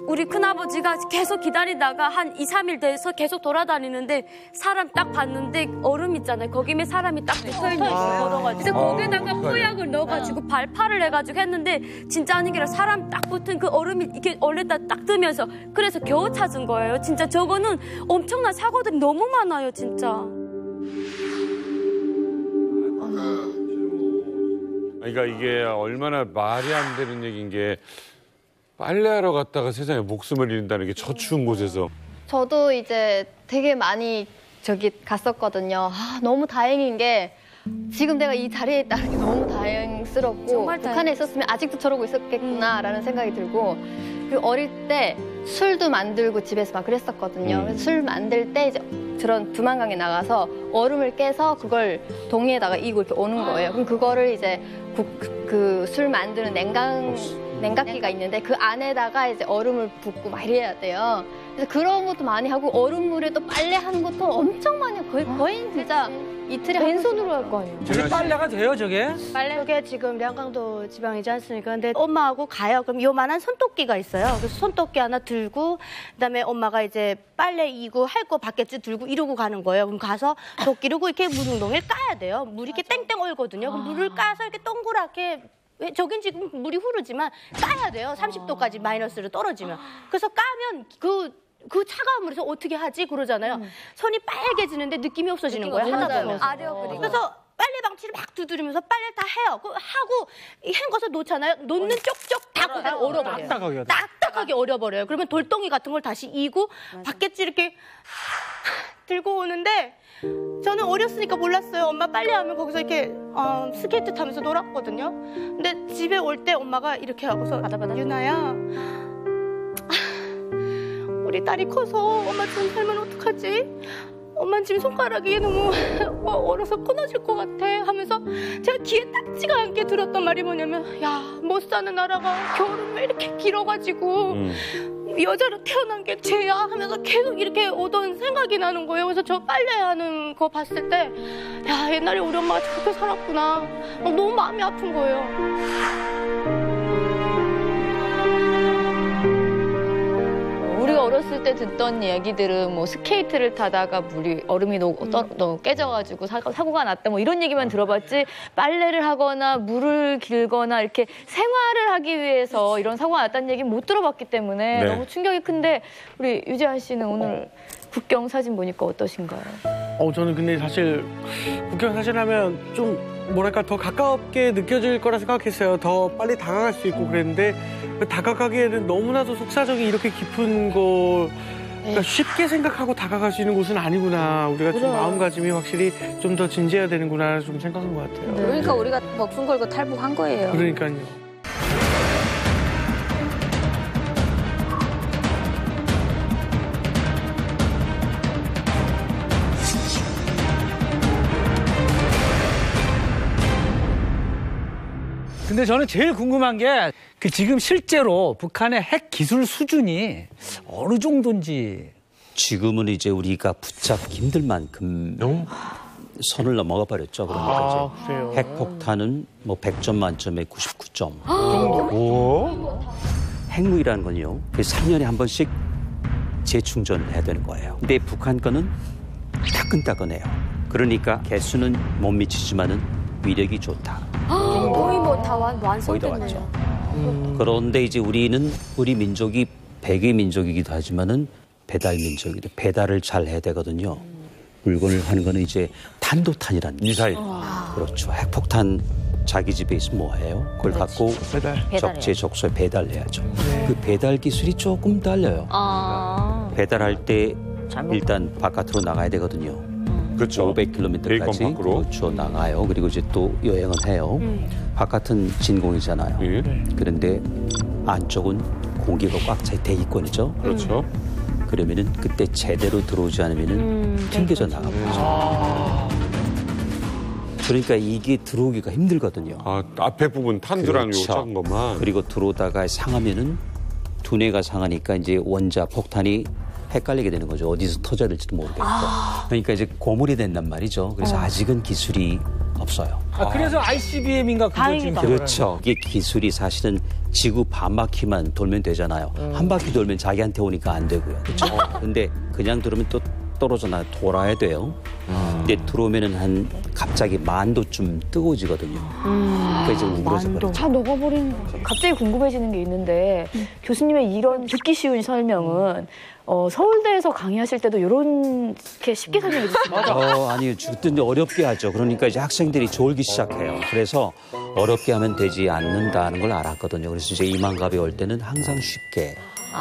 우리 큰아버지가 계속 기다리다가 한 2, 3일 돼서 계속 돌아다니는데 사람 딱 봤는데 얼음 있잖아요. 거기에 사람이 딱 붙어 있는 거예요. 그래서 거기에다가 포약을 넣어가지고 발파를 해가지고 했는데 진짜 아닌 게 아니라 사람 딱 붙은 그 얼음이 이렇게 얼렸다 딱 뜨면서 그래서 겨우 찾은 거예요. 진짜 저거는 엄청난 사고들이 너무 많아요, 진짜. 그러니까 이게 얼마나 말이 안 되는 얘기인 게 빨래하러 갔다가 세상에 목숨을 잃는다는 게 저 추운 곳에서. 저도 이제 되게 많이 갔었거든요. 너무 다행인 게 지금 내가 이 자리에 있다는 게 너무 다행스럽고 북한에 있었으면 아직도 저러고 있었겠구나라는 생각이 들고 그리고 어릴 때 술도 만들고 집에서 막 그랬었거든요. 그래서 술 만들 때 이제 저런 두만강에 나가서 얼음을 깨서 그걸 동이에다가 이고 이렇게 오는 거예요. 그럼 그거를 이제 그 술 만드는 냉각기가 있는데 그 안에다가 이제 얼음을 붓고 막 이래야 돼요. 그래서 그런 것도 많이 하고 얼음물에 또 빨래하는 것도 엄청 많이 하고 거의 진짜 이틀에 왼손으로 할 거 아니에요? 저게 빨래가 돼요, 저게? 저게 지금 양강도 지방이지 않습니까? 근데 엄마하고 가요. 그럼 요만한 손톱기가 있어요. 그래서 손톱기 하나 들고 그다음에 엄마가 이제 빨래 이고 할 거 바켓지 들고 이러고 가는 거예요. 그럼 가서 도끼르고 이렇게 물웅덩이를 까야 돼요. 물이 이렇게 땡땡 얼거든요. 그럼 물을 까서 이렇게 동그랗게 저긴 지금 물이 흐르지만 까야 돼요. 30도까지 마이너스로 떨어지면. 그래서 까면 그 차가운 물에서 어떻게 하지? 그러잖아요. 손이 빨개지는데 느낌이 없어지는 거예요. 하다 보면. 그래서 빨래 방치를 막 두드리면서 빨래를 다 해요. 하고 헹궈서 놓잖아요. 놓는 쪽쪽 다 그냥 얼어버려요. 딱딱하게 얼어버려요. 그러면 돌덩이 같은 걸 다시 이고 바켓지 이렇게 들고 오는데 저는 어렸으니까 몰랐어요. 엄마 빨래하면 거기서 이렇게 스케이트 타면서 놀았거든요. 근데 집에 올 때 엄마가 이렇게 하고서 유나야 우리 딸이 커서 엄마 좀 살면 어떡하지? 엄마 지금 손가락이 너무 얼어서 끊어질 것 같아 하면서 제가 귀에 딱지가 않게 들었던 말이 뭐냐면 야, 못 사는 나라가 겨울은 왜 이렇게 길어가지고 여자로 태어난 게 죄야 하면서 계속 이렇게 오던 생각이 나는 거예요. 그래서 저 빨래하는 거 봤을 때 야, 옛날에 우리 엄마가 저렇게 살았구나. 너무 마음이 아픈 거예요. 우리가 어렸을 때 듣던 얘기들은 뭐 스케이트를 타다가 얼음이 깨져가지고 사고가 났다 뭐 이런 얘기만 들어봤지 빨래를 하거나 물을 길거나 이렇게 생활을 하기 위해서 이런 사고가 났다는 얘기는 못 들어봤기 때문에 너무 충격이 큰데 우리 유재한 씨는 오늘 국경 사진 보니까 어떠신가요? 저는 근데 사실 국경 사진 하면 좀 뭐랄까 더 가깝게 느껴질 거라 생각했어요. 더 빨리 다가갈 수 있고 그랬는데 다가가기에는 너무나도 속사정이 이렇게 깊은 거 그러니까 쉽게 생각하고 다가갈 수 있는 곳은 아니구나. 우리가 좀 마음가짐이 확실히 좀 더 진지해야 되는구나 좀 생각한 것 같아요. 그러니까 우리가 목숨 걸고 탈북한 거예요. 그러니까요. 근데 저는 제일 궁금한 게 그 지금 실제로 북한의 핵 기술 수준이 어느 정도인지. 지금은 이제 우리가 붙잡기 힘들 만큼 선을 넘어가 버렸죠. 그러니까 이제 핵폭탄은 뭐 100점 만점에 99점. 핵무기라는 건요. 3년에 한 번씩 재충전해야 되는 거예요. 근데 북한 거는 따끈따끈해요. 그러니까 개수는 못 미치지만은 위력이 좋다. 거의 뭐 다 거의 다 완성됐네요. 왔죠. 그런데 이제 우리 민족이 백의 민족이기도 하지만은 배달 민족이다. 배달을 잘 해야 되거든요. 물건을 하는 거는 이제 탄도탄이라는 미사일. 그렇죠. 핵폭탄 자기 집에 있으면 뭐 해요? 그걸 갖고 적재적소에 배달해야죠. 그 배달 기술이 조금 달려요. 배달할 때 일단 바깥으로 나가야 되거든요. 그렇죠. 500km까지 대기권 밖으로. 그렇죠, 나가요. 그리고 이제 또 여행을 해요. 바깥은 진공이잖아요. 그런데 안쪽은 공기가 꽉 차 대기권이죠. 그렇죠. 그러면은 그때 제대로 들어오지 않으면은 튕겨져 나가버리죠. 그러니까 이게 들어오기가 힘들거든요. 아, 앞에 부분 탄두랑 요 작은 것만. 그리고 들어오다가 상하면은 두뇌가 상하니까 이제 원자 폭탄이 헷갈리게 되는 거죠. 어디서 터져야 될지도 모르겠고. 그러니까 이제 고물이 된단 말이죠. 그래서 아직은 기술이 없어요. 그래서 ICBM인가 그걸 지금 그렇죠. 이게 기술이 사실은 지구 반 바퀴만 돌면 되잖아요. 한 바퀴 돌면 자기한테 오니까 안 되고요. 그렇죠. 근데 그냥 들으면 또 떨어져 나 돌아야 돼요. 근데 들어오면은 한 갑자기 10,000도쯤 뜨거워지거든요. 그러니까 이제 우그러져 버려. 다 녹아버리는 거. 갑자기 궁금해지는 게 있는데 교수님의 이런 듣기 쉬운 설명은 서울대에서 강의하실 때도 이렇게 쉽게 설명해 주시나요? 아니요. 그때 어렵게 하죠. 그러니까 이제 학생들이 졸기 시작해요. 그래서 어렵게 하면 되지 않는다는 걸 알았거든요. 그래서 이제 이만갑에 올 때는 항상 쉽게.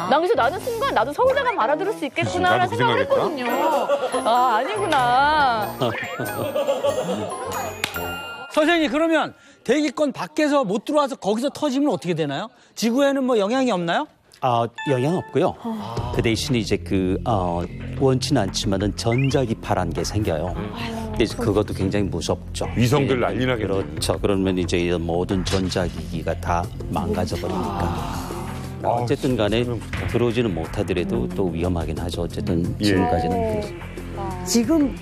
그래서 나는 순간 나도 서울대 가면 알아들을 수 있겠구나라는 나도 그 생각을 했거든요. 아니구나. 선생님, 그러면 대기권 밖에서 못 들어와서 거기서 터지면 어떻게 되나요? 지구에는 뭐 영향이 없나요? 영향 없고요. 그 대신에 이제 원치는 않지만은 전자기파라는 게 생겨요. 근데 이제 그것도 굉장히 무섭죠. 위성들 난리 나겠네. 그렇죠. 그러면 이제 모든 전자기기가 다 망가져 버리니까. 어쨌든 간에 들어오지는 못하더라도 또 위험하긴 하죠. 어쨌든 지금까지는. 지금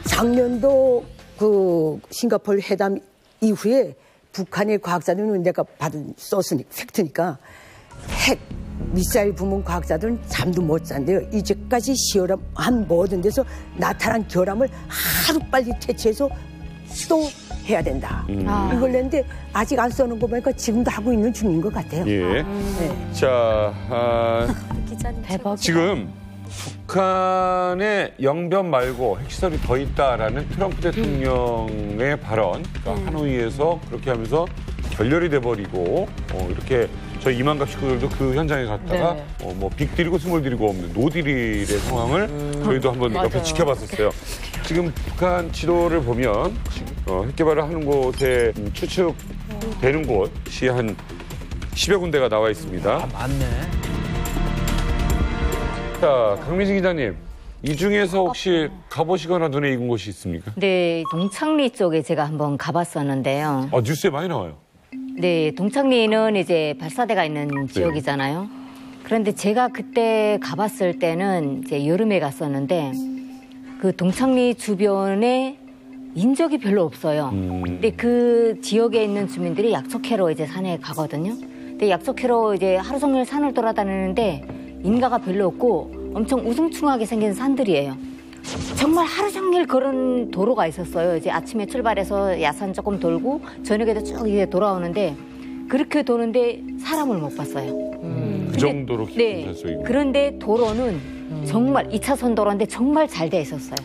작년도 그 싱가포르 회담 이후에 북한의 과학자들은 내가 받은 팩트니까 핵 미사일 부문 과학자들은 잠도 못 잔대요. 이제까지 시험한 모든 데서 나타난 결함을 하루빨리 퇴치해서 또 해야 된다. 이걸 냈는데 아직 안 써놓은 거 보니까 지금도 하고 있는 중인 것 같아요. 예. 자, 대박. 지금 북한에 영변 말고 핵시설이 더 있다라는 트럼프 대통령의 발언, 그러니까 하노이에서 그렇게 하면서 결렬이 돼버리고 이렇게 저희 이만갑 식구들도 그 현장에 갔다가 뭐 빅딜이고 스몰딜이고 없는 노딜의 상황을 저희도 한번 옆에 지켜봤었어요. 지금 북한 지도를 보면 핵 개발을 하는 곳에 추측되는 곳이 한 10여 군데가 나와 있습니다. 맞네. 자, 강민진 기자님. 이 중에서 혹시 가보시거나 눈에 익은 곳이 있습니까? 네, 동창리 쪽에 제가 한번 가봤었는데요. 뉴스에 많이 나와요. 네, 동창리는 이제 발사대가 있는 지역이잖아요. 그런데 제가 그때 가봤을 때는 이제 여름에 갔었는데 그 동창리 주변에 인적이 별로 없어요. 근데 그 지역에 있는 주민들이 약초캐로 이제 산에 가거든요. 근데 약초캐로 이제 하루 종일 산을 돌아다니는데 인가가 별로 없고 엄청 우중충하게 생긴 산들이에요. 정말 하루 종일 그런 도로가 있었어요. 이제 아침에 출발해서 야산 조금 돌고 저녁에도 쭉 이제 돌아오는데 그렇게 도는데 사람을 못 봤어요. 그 정도로 깊은 산속이고. 그런데 도로는 정말 2차선 도로인데 정말 잘 돼 있었어요.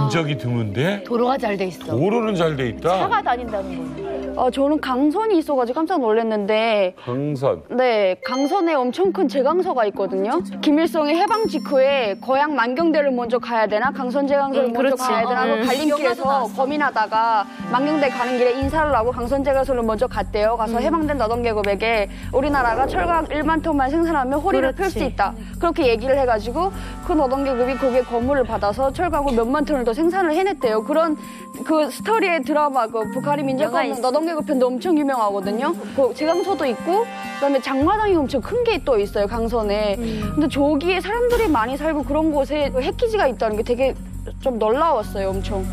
인적이 드문데 도로가 잘 돼 있어. 도로는 잘 돼 있다. 차가 다닌다는 거네. 저는 강선이 있어가지고 깜짝 놀랐는데 강선. 네, 강선에 엄청 큰 제강서가 있거든요. 김일성이 해방 직후에 거양 만경대를 먼저 가야 되나 강선 제강서를 먼저 그렇지. 가야 되나 하고 갈림길에서 고민하다가 만경대 가는 길에 인사를 하고 강선 제강서를 먼저 갔대요. 가서 해방된 노동계급에게 우리나라가 철강 1만 톤만 생산하면 호리를 펼 수 있다. 그렇게 얘기를 해가지고 그 노동계급이 거기에 거물을 받아서 철강을 몇만 톤을 더 생산을 해냈대요. 그런 그 스토리의 드라마, 그 북한이 민족과 없는 노동계급 편도 엄청 유명하거든요. 그 제강서도 있고 그다음에 장마당이 엄청 큰 게 또 있어요, 강선에. 근데 저기에 사람들이 많이 살고 그런 곳에 핵기지가 있다는 게 되게 좀 놀라웠어요, 엄청.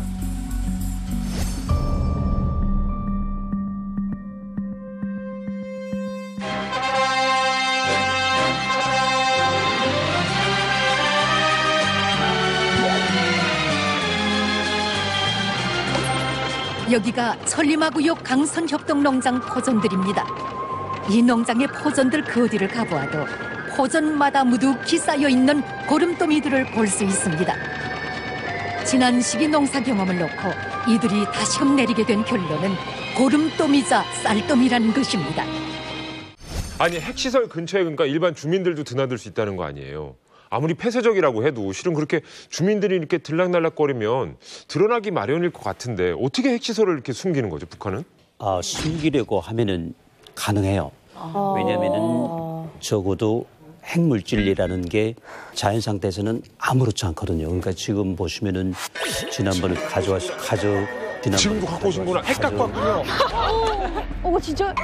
여기가 천리마구역 강선협동농장 포전들입니다. 이 농장의 포전들 그 어디를 가보아도 포전마다 무득히 쌓여있는 고름더미들을 볼 수 있습니다. 지난 시기 농사 경험을 놓고 이들이 다시금 내리게 된 결론은 고름더미자 쌀더미라는 것입니다. 아니 핵시설 근처에 그러니까 일반 주민들도 드나들 수 있다는 거 아니에요. 아무리 폐쇄적이라고 해도 실은 그렇게 주민들이 이렇게 들락날락거리면 드러나기 마련일 것 같은데 어떻게 핵시설을 이렇게 숨기는 거죠, 북한은? 숨기려고 하면은 가능해요. 왜냐하면은 적어도 핵물질이라는 게 자연 상태에서는 아무렇지 않거든요. 그러니까 지금 보시면은 지난번에 지금도 갖고 오신구나. 핵 갖고 왔군요. 진짜.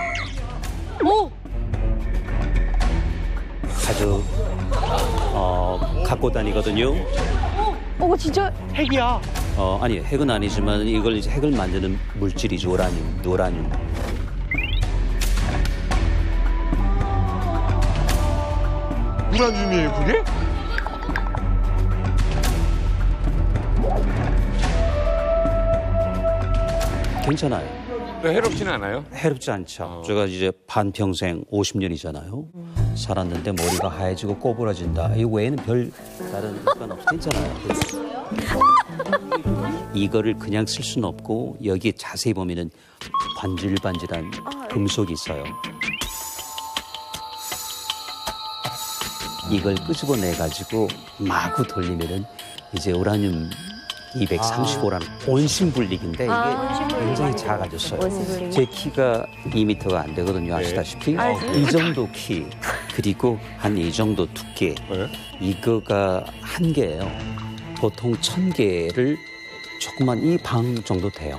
갖고 다니거든요. 진짜. 핵이야. 아니 핵은 아니지만 이걸 이제 핵을 만드는 물질이죠. 우라늄. 우라늄이에요, 그게? 괜찮아요. 해롭지는 않아요? 해롭지 않죠. 제가 이제 반평생 50년이잖아요. 살았는데 머리가 하얘지고 꼬부라진다. 이 외에는 별 다른 효과는 없어. 괜찮아요. 이거를 그냥 쓸 수는 없고 여기 자세히 보면은 반질반질한 금속이 있어요. 이걸 끄집어내 가지고 마구 돌리면은 이제 우라늄 235라는 온심분리기인데 이게 굉장히 작아졌어요. 제 키가 2m가 안 되거든요. 아시다시피. 이 정도 키 그리고 한 이 정도 두께 이거가 한계예요. 보통 1000개를 조그만 이 방 정도 돼요.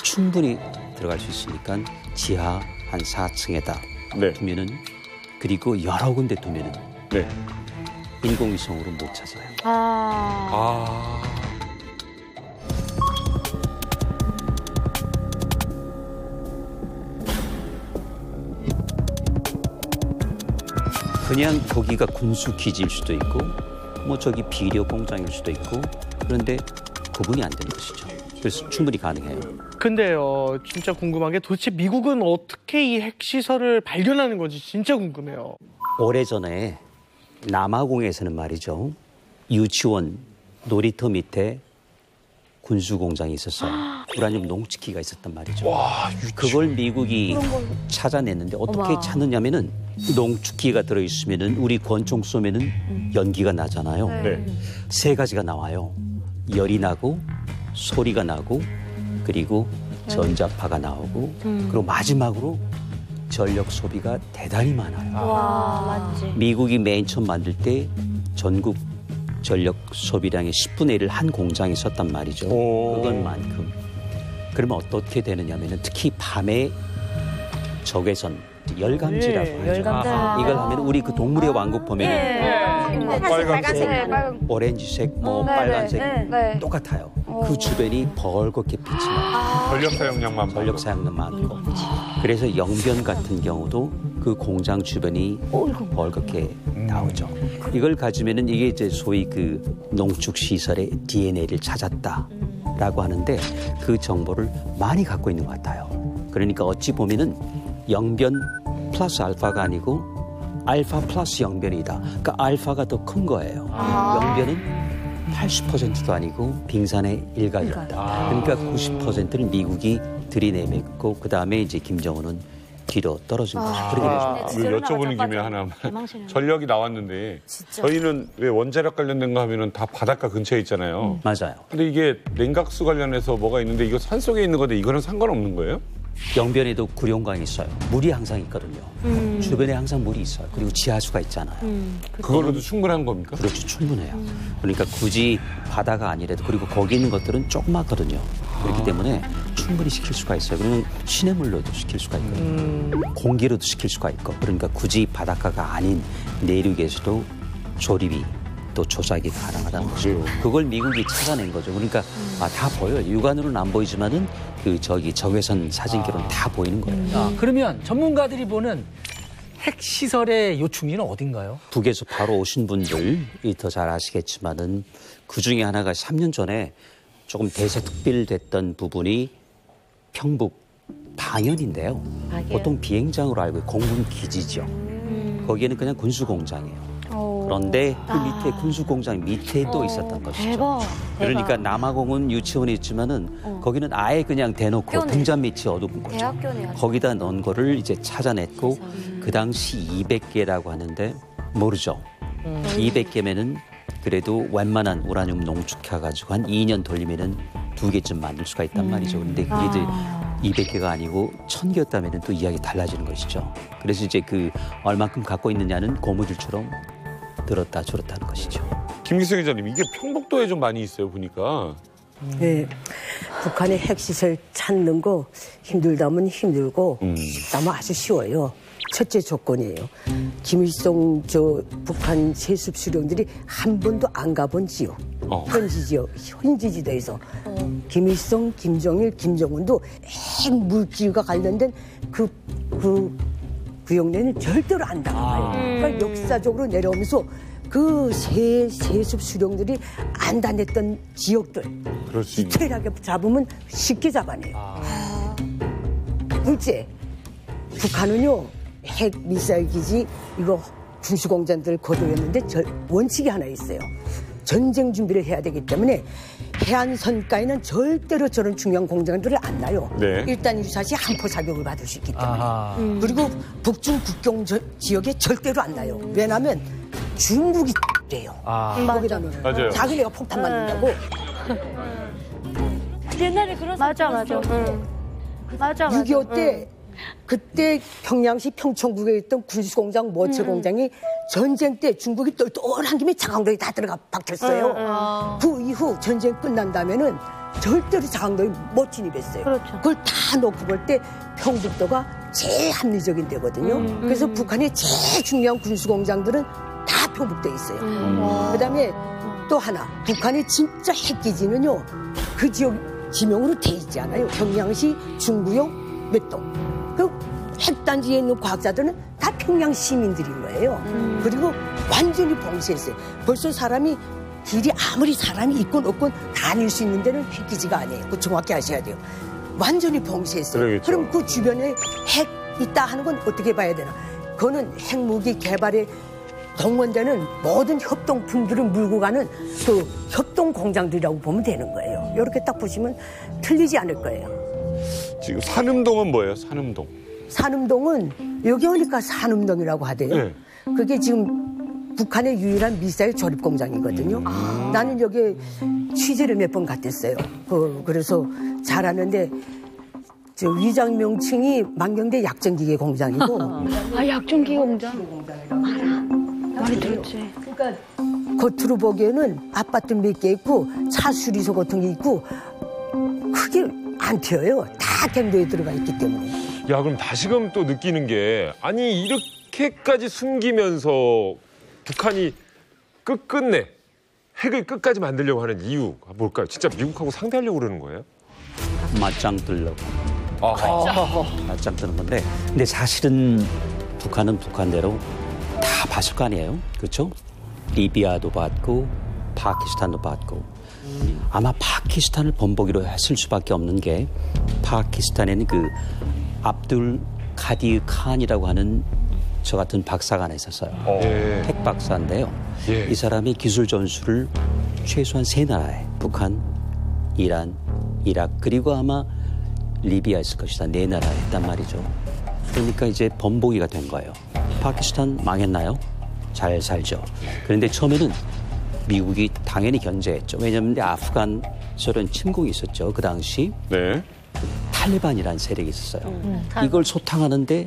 충분히 들어갈 수 있으니까 지하 한 4층에다 두면은 그리고 여러 군데 두면은 인공위성으로 못 찾아요. 그냥 거기가 군수 기지일 수도 있고 뭐 저기 비료 공장일 수도 있고 그런데 구분이 안 되는 것이죠. 그래서 충분히 가능해요. 근데요, 진짜 궁금한 게 도대체 미국은 어떻게 이 핵시설을 발견하는 건지 진짜 궁금해요. 오래전에 남아공에서는 말이죠. 유치원 놀이터 밑에 군수 공장이 있었어요. 우라늄 농축기가 있었단 말이죠. 그걸 미국이 찾아냈는데 어떻게 찾느냐면은 농축기가 들어있으면은 우리 권총 쏘면은 연기가 나잖아요. 세 가지가 나와요. 열이 나고 소리가 나고 그리고 전자파가 나오고 그리고 마지막으로 전력 소비가 대단히 많아요. 맞지. 미국이 맨 처음 만들 때 전국 전력 소비량의 10분의 1을 한 공장에 썼단 말이죠. 그것만큼. 그러면 어떻게 되느냐면은 특히 밤에 적외선 열감지라고 하죠. 열감지. 이걸 하면 우리 그 동물의 왕국 보면은 빨간색, 오렌지색, 빨간색 똑같아요. 그 주변이 벌겋게 빛이 나요. 전력 사용량 많고. 그래서 영변 같은 경우도 그 공장 주변이 벌겋게 나오죠. 이걸 가지면은 이게 이제 소위 그 농축 시설의 DNA를 찾았다라고 하는데 그 정보를 많이 갖고 있는 것 같아요. 그러니까 어찌 보면은 영변 플러스 알파가 아니고 알파 플러스 영변이다. 그러니까 알파가 더 큰 거예요. 영변은 80%도 아니고 빙산의 일각이었다. 그러니까 90%를 미국이 들이내밀고 그 다음에 이제 김정은은 뒤로 떨어진 거죠. 그렇게 되죠. 여쭤보는 김에 하나만. 전력이 나왔는데 저희는 왜 원자력 관련된 거 하면은 다 바닷가 근처에 있잖아요. 맞아요. 근데 이게 냉각수 관련해서 뭐가 있는데 이거 산속에 있는 건데 이거는 상관없는 거예요? 영변에도 구룡강이 있어요. 물이 항상 있거든요. 주변에 항상 물이 있어요. 그리고 지하수가 있잖아요. 그걸로도 충분한 겁니까? 그렇죠. 충분해요. 그러니까 굳이 바다가 아니라도 그리고 거기 있는 것들은 조그맣거든요. 그렇기 때문에 충분히 시킬 수가 있어요. 그러면 시냇물로도 시킬 수가 있거든요. 공기로도 시킬 수가 있고 그러니까 굳이 바닷가가 아닌 내륙에서도 조립이 또 조작이 가능하다는 거죠. 그걸 미국이 찾아낸 거죠. 그러니까 다 보여요. 육안으로는 안 보이지만은 그 저기 적외선 사진기로는 다 보이는 거예요. 그러면 전문가들이 보는 핵시설의 요충지는 어딘가요? 북에서 바로 오신 분들이 더 잘 아시겠지만은 그 중에 하나가 3년 전에 조금 대세특필됐던 부분이 평북 방연인데요. 보통 비행장으로 알고 공군 기지죠. 거기에는 그냥 군수공장이에요. 그런데 그 밑에 군수공장 밑에 또 있었던 것이죠. 대박. 그러니까 남아공은 유치원이 있지만은 거기는 아예 그냥 대놓고 등잔 밑이 어두운 거죠. 대학교네요. 거기다 넣은 거를 이제 찾아냈고 그 당시 200개라고 하는데 모르죠. 200개면은 그래도 웬만한 우라늄 농축해가지고 한 2년 돌리면은 2개쯤 만들 수가 있단 말이죠. 근데 그게 이제 200개가 아니고 1000개였다면 또 이야기 달라지는 것이죠. 그래서 이제 그 얼만큼 갖고 있느냐는 고무줄처럼 들었다 줄었다 하는 것이죠. 김기성 기자님, 이게 평북도에 좀 많이 있어요, 보니까. 네, 북한의 핵시설 찾는 거 힘들다면 힘들고 쉽다면 아주 쉬워요. 첫째 조건이에요. 김일성 북한 세습 수령들이 한 번도 안 가본 지역, 현지지도에서 김일성, 김정일, 김정은도 핵 물질과 관련된 그 구역내는 절대로 안 나가요. 그러니까 역사적으로 내려오면서 그 세습 수령들이 안 다녔던 지역들 디테일하게 잡으면 쉽게 잡아내요. 둘째, 북한은요 핵 미사일 기지 이거 군수공장들 거두었는데 원칙이 하나 있어요. 전쟁 준비를 해야 되기 때문에 해안선가에는 절대로 저런 중요한 공장들을 안 놔요. 네. 일단 일사시 한포 자격을 받을 수 있기 때문에. 그리고 북중 국경 지역에 절대로 안 놔요. 왜냐하면 중국이 돼요. 거기다는 맞아요. 자기네가 폭탄 만든다고. 옛날에 그런 맞아. 6.25 때 그때 평양시 평촌구에 있던 군수공장, 모체공장이 전쟁 때 중국이 똘똘한 김에 자강도에 다 들어가 박혔어요. 그 이후 전쟁 끝난 다음에는 절대로 자강도에 못 진입했어요. 그걸 다 놓고 볼 때 평북도가 제일 합리적인 데거든요. 그래서 북한의 제일 중요한 군수공장들은 다 평북도에 있어요. 그다음에 또 하나, 북한의 진짜 핵기지는요, 그 지역 지명으로 돼 있지 않아요. 평양시 중구역 몇 동. 그 핵단지에 있는 과학자들은 다 평양 시민들인 거예요. 그리고 완전히 봉쇄했어요. 벌써 사람이 길이 아무리 사람이 있건 없건 다닐 수 있는 데는 핵기지가 아니에요. 그거 정확히 아셔야 돼요. 완전히 봉쇄했어요. 그러겠죠. 그럼 그 주변에 핵 있다 하는 건 어떻게 봐야 되나? 그거는 핵무기 개발에 동원되는 모든 협동품들을 물고 가는 그 협동공장들이라고 보면 되는 거예요. 이렇게 딱 보시면 틀리지 않을 거예요. 지금 산음동은 뭐예요, 산음동? 산음동은 여기 오니까 산음동이라고 하대요. 네. 그게 지금 북한의 유일한 미사일 조립 공장이거든요. 나는 여기 취재를 몇 번 갔댔어요. 그래서 잘 아는데 저 위장 명칭이 만경대 약전기계 공장이고. 약전기계 공장. 알아. 많이 들었지. 그러니까 겉으로 보기에는 아파트 몇 개 있고 차 수리소 같은 게 있고 그게 안 튀어요. 다 갱도에 들어가 있기 때문에. 야, 그럼 다시금 또 느끼는 게, 아니 이렇게까지 숨기면서 북한이 끝끝내 핵을 끝까지 만들려고 하는 이유가 뭘까요? 진짜 미국하고 상대하려고 그러는 거예요? 맞짱 뜨려고. 맞짱 뜨는 건데, 근데 사실은 북한은 북한대로 다 봤을 거 아니에요, 그렇죠? 리비아도 봤고 파키스탄도 봤고. 아마 파키스탄을 본보기로 했을 수밖에 없는 게, 파키스탄에는 그 압둘 카디 칸이라고 하는 저 같은 박사가 하나 있었어요. 핵 박사인데요. 이 사람이 기술 전수를 최소한 3나라에, 북한, 이란, 이라크, 그리고 아마 리비아 있을 것이다, 4나라에 했단 말이죠. 그러니까 이제 본보기가 된 거예요. 파키스탄 망했나요? 잘 살죠. 그런데 처음에는 미국이 당연히 견제했죠. 왜냐하면 아프간 소련 침공이 있었죠. 그 당시 탈레반이라는 세력이 있었어요. 이걸 소탕하는데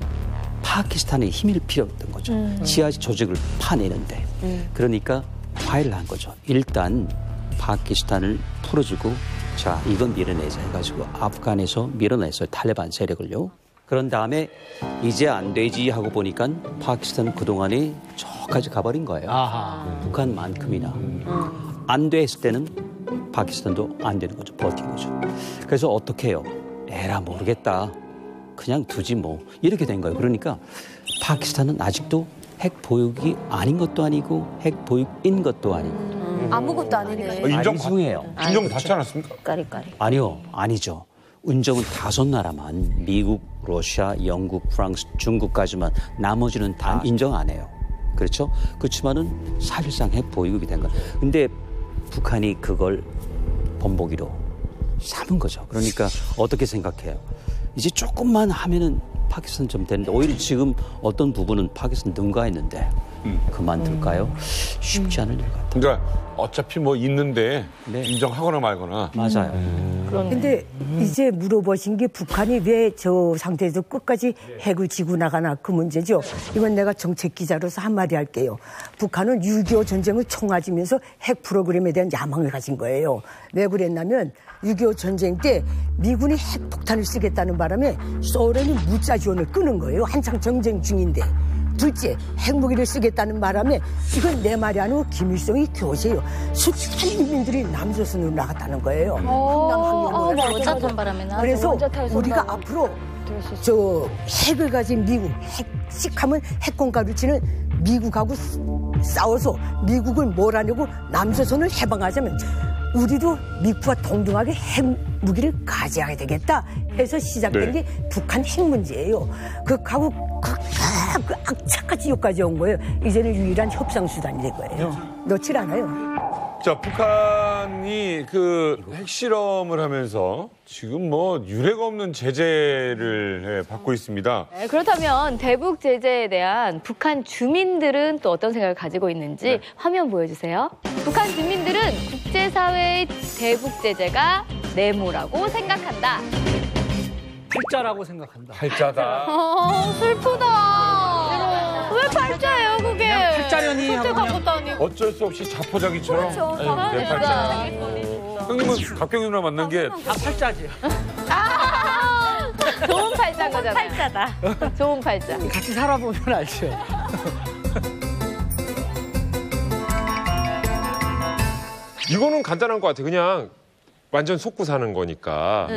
파키스탄의 힘이 필요했던 거죠. 지하 조직을 파내는데. 그러니까 화해를 한 거죠. 일단 파키스탄을 풀어주고, 자, 이건 밀어내자 해가지고 아프간에서 밀어냈어요. 탈레반 세력을요. 그런 다음에 이제 안 되지 하고 보니까 파키스탄은 그동안에 저까지 가버린 거예요. 북한만큼이나. 안 돼 했을 때는 파키스탄도 안 되는 거죠. 버틴 거죠. 그래서 어떻게 해요? 에라 모르겠다. 그냥 두지 뭐. 이렇게 된 거예요. 그러니까 파키스탄은 아직도 핵 보유국이 아닌 것도 아니고 핵 보유국인 것도 아니고. 아무것도 아니네. 인정해요. 인정받지 않았습니까? 까리까리. 아니요, 아니죠. 운정은 5나라만, 미국, 러시아, 영국, 프랑스, 중국까지만, 나머지는 다 인정 안 해요. 그렇죠? 그렇지만은 사실상 핵 보유국이 된 거예요. 근데 북한이 그걸 본보기로 삼은 거죠. 그러니까 어떻게 생각해요? 이제 조금만 하면은 파키스탄 좀 되는데, 오히려 지금 어떤 부분은 파키스탄 능가했는데 그만둘까요? 쉽지 않을 일 같아요. 그러니까 어차피 뭐 있는데 인정하거나 말거나. 맞아요. 근데 이제 물어보신 게 북한이 왜 저 상태에서 끝까지 핵을 지고 나가나 그 문제죠. 이건 내가 정책 기자로서 한마디 할게요. 북한은 6.25 전쟁을 청아지면서 핵 프로그램에 대한 야망을 가진 거예요. 왜 그랬냐면 6.25 전쟁 때 미군이 핵폭탄을 쓰겠다는 바람에 소련이 무자 지원을 끄는 거예요. 한창 전쟁 중인데. 둘째, 핵무기를 쓰겠다는 바람에 이건 내 말이 아니고 김일성이 교세요. 수천 인민들이 남조선으로 나갔다는 거예요. 원자탄 바람에 나. 그래서 우리가 앞으로 저 핵을 가진 미국, 핵식하면 핵공가를 치는 미국하고 싸워서 미국을 몰아내고 남조선을 해방하자면 우리도 미국과 동등하게 핵무기를 가져야 되겠다 해서 시작된 게 북한 핵 문제예요. 그하고 그 악착같이 여기까지 온 거예요. 이제는 유일한 협상 수단이 된 거예요. 놓질 않아요. 자, 북한이 그 핵실험을 하면서 지금 뭐 유례가 없는 제재를 받고 있습니다. 네, 그렇다면 대북 제재에 대한 북한 주민들은 또 어떤 생각을 가지고 있는지 화면 보여주세요. 북한 주민들은 국제사회의 대북 제재가 네모라고 생각한다. 팔자라고 생각한다. 팔자다. 슬프다. 왜 팔자예요, 그게? 그냥 팔자련이 선택한 하고 것도 아니고. 어쩔 수 없이 자포자기처럼. 그렇죠. 내 팔자. 형님은 갑경이 누나 만난 게 다 팔자지. 좋은 팔자인 거잖아요. 팔자다. 좋은 팔자. 같이 살아보면 알죠. 이거는 간단한 것 같아. 그냥 완전 속고 사는 거니까.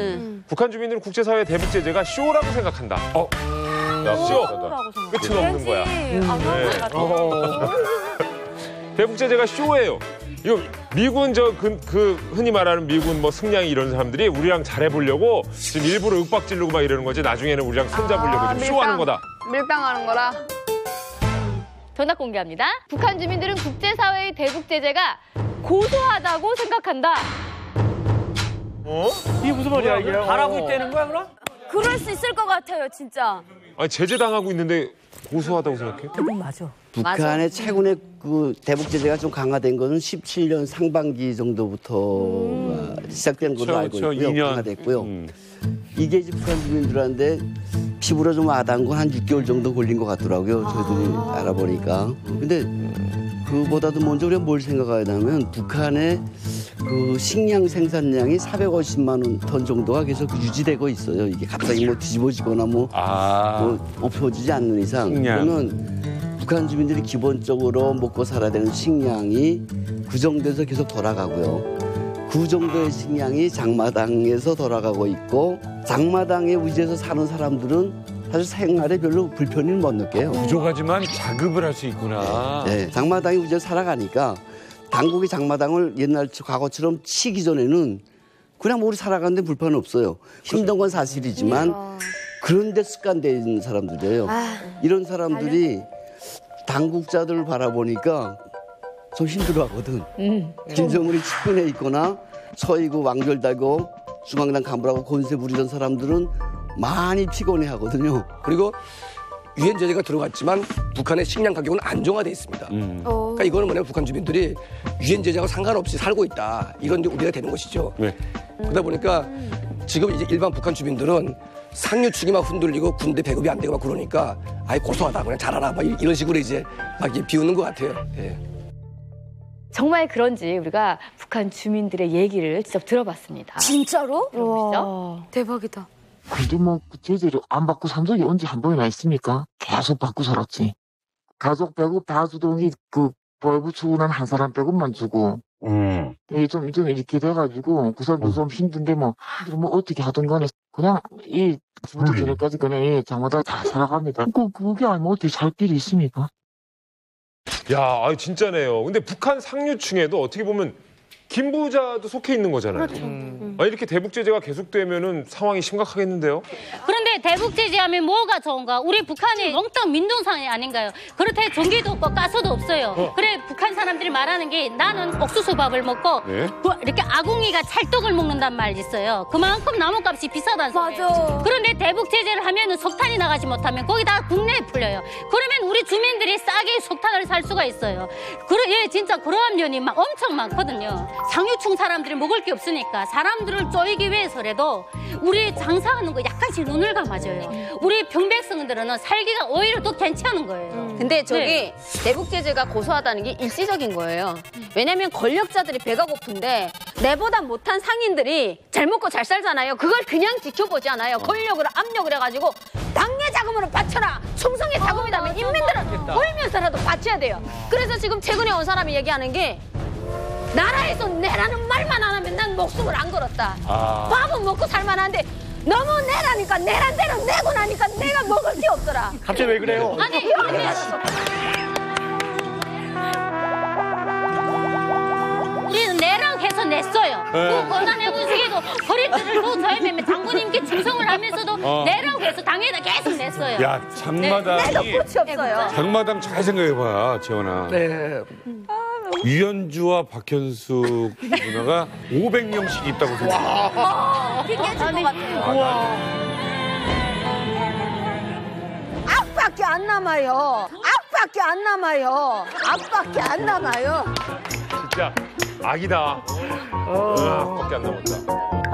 북한 주민들은 국제사회 대북 제재가 쇼라고 생각한다. 쇼. 끝은 없는 거야. 대북 제재가 쇼예요. 이거 미군 그 흔히 말하는 미군 뭐 승냥이 이런 사람들이 우리랑 잘해보려고 지금 일부러 윽박 지르고 막 이러는 거지. 나중에는 우리랑 손잡으려고 지금 쇼하는 거다. 밀당하는 거라. 정답 공개합니다. 북한 주민들은 국제사회의 대북 제재가 고소하다고 생각한다. 이게 무슨 말이야, 이게? 바라고 있다는 거야, 그럼? 그럴 수 있을 것 같아요, 진짜. 아니 제재 당하고 있는데 고소하다고 생각해? 그건 맞아. 북한의 최근에 그 대북 제재가 좀 강화된 것은 17년 상반기 정도부터 시작된 걸로 알고 있고요. 2년. 강화됐고요. 이게 이제 북한 주민들한테 피부로 좀 와닿은 건 한 6개월 정도 걸린 것 같더라고요. 저희들이 알아보니까. 근데 그보다도 먼저 우리가 뭘 생각해야 하냐면 북한의 그 식량 생산량이 450만 톤 정도가 계속 유지되고 있어요. 이게 갑자기 뭐 뒤집어지거나 뭐 없어지지 않는 이상. 그러면 북한 주민들이 기본적으로 먹고 살아야 되는 식량이 그 정도에서 계속 돌아가고요. 그 정도의 식량이 장마당에서 돌아가고 있고 장마당에 위치해서 사는 사람들은 사실 생활에 별로 불편을 못 느껴요. 부족하지만 자급을 할 수 있구나. 네, 장마당에 위치해서 살아가니까 당국이 장마당을 옛날 과거처럼 치기 전에는 그냥 뭐 우리 살아가는데 불편은 없어요. 힘든 건 사실이지만 그런데 습관된 사람들이에요. 이런 사람들이 당국자들을 바라보니까 좀 힘들어하거든. 김정은이 측근에 있거나 서이고 왕절달고 중앙당 간부라고 권세 부리던 사람들은 많이 피곤해하거든요. 그리고 유엔 제재가 들어갔지만 북한의 식량 가격은 안정화돼 있습니다. 그러니까 이거는 뭐냐면 북한 주민들이 유엔 제재하고 상관없이 살고 있다. 이런 우리가 되는 것이죠. 그러다 보니까 지금 이제 일반 북한 주민들은 상류층이 막 흔들리고 군대 배급이 안 되고 막 그러니까 아예 고소하다 그냥 잘하라 막 이런 식으로 이제 막 비우는 것 같아요. 예. 정말 그런지 우리가 북한 주민들의 얘기를 직접 들어봤습니다. 진짜로? 들어보시죠. 대박이다. 근데 뭐 제재를 안 받고 산 적이 언제 한 번이나 있습니까? 계속 받고 살았지. 가족 배급 다 주더니 그 벌부 주고 난 한 사람 배급만 주고. 이게 좀 이제는 이렇게 돼가지고 그 사람도 좀 힘든데 뭐 어떻게 하든 간에 그냥 이 부터 저녁까지 그냥 이 장마다 다 살아갑니다. 그게 아니면 어떻게 살 길이 있습니까? 야, 진짜네요. 근데 북한 상류층에도 어떻게 보면 김부자도 속해 있는 거잖아요. 그렇죠. 이렇게 대북 제재가 계속되면은 상황이 심각하겠는데요? 그런데 근데 대북 제재하면 뭐가 좋은가? 우리 북한이 몽땅 민둥상이 아닌가요? 그렇다고 전기도 없고 가스도 없어요. 그래 북한 사람들이 말하는 게 나는 옥수수밥을 먹고 네. 이렇게 아궁이가 찰떡을 먹는단 말이 있어요. 그만큼 나무값이 비싸다는 소리예요. 맞아. 그런데 대북 제재를 하면은 석탄이 나가지 못하면 거기다 국내에 풀려요. 그러면 우리 주민들이 싸게 석탄을 살 수가 있어요. 예, 진짜 그러한 면이 엄청 많거든요. 상류층 사람들이 먹을 게 없으니까 사람들을 쪼이기 위해서라도 우리 장사하는 거 약간씩 눈을 감아줘요. 우리 병백성들은 살기가 오히려 더 괜찮은 거예요. 근데 저기 네. 대북 제재가 고소하다는 게 일시적인 거예요. 왜냐면 권력자들이 배가 고픈데 내보다 못한 상인들이 잘 먹고 잘 살잖아요. 그걸 그냥 지켜보지 않아요. 권력으로 압력을 해가지고 당내 자금으로 바쳐라. 충성의 자금이라면 인민들은 벌면서라도 바쳐야 돼요. 그래서 지금 최근에 온 사람이 얘기하는 게 나라에서 내라는 말만 안 하면 난 목숨을 안 걸었다. 밥은 먹고 살만한데 너무 내라니까 내란 대로 내고 나니까 내가 먹을 게 없더라. 갑자기 왜 그래요? 아니 우리는 내랑 해서 냈어요. 네. 그 권한해군식에도 허리띠를 또 저희면 장군님께 충성을 하면서도 내라고 해서 당에다 계속 냈어요. 야, 장마당이 네. 끝이 없어요. 장마당 잘 생각해봐, 지원아. 네. 유연주와 박현숙 누나가 500명씩 있다고 생각해. 핑계질 것 같아요. 앞밖에 안 남아요. 앞밖에 안 남아요. 앞밖에 안 남아요. 진짜 악이다. 앞밖에 안 남았다.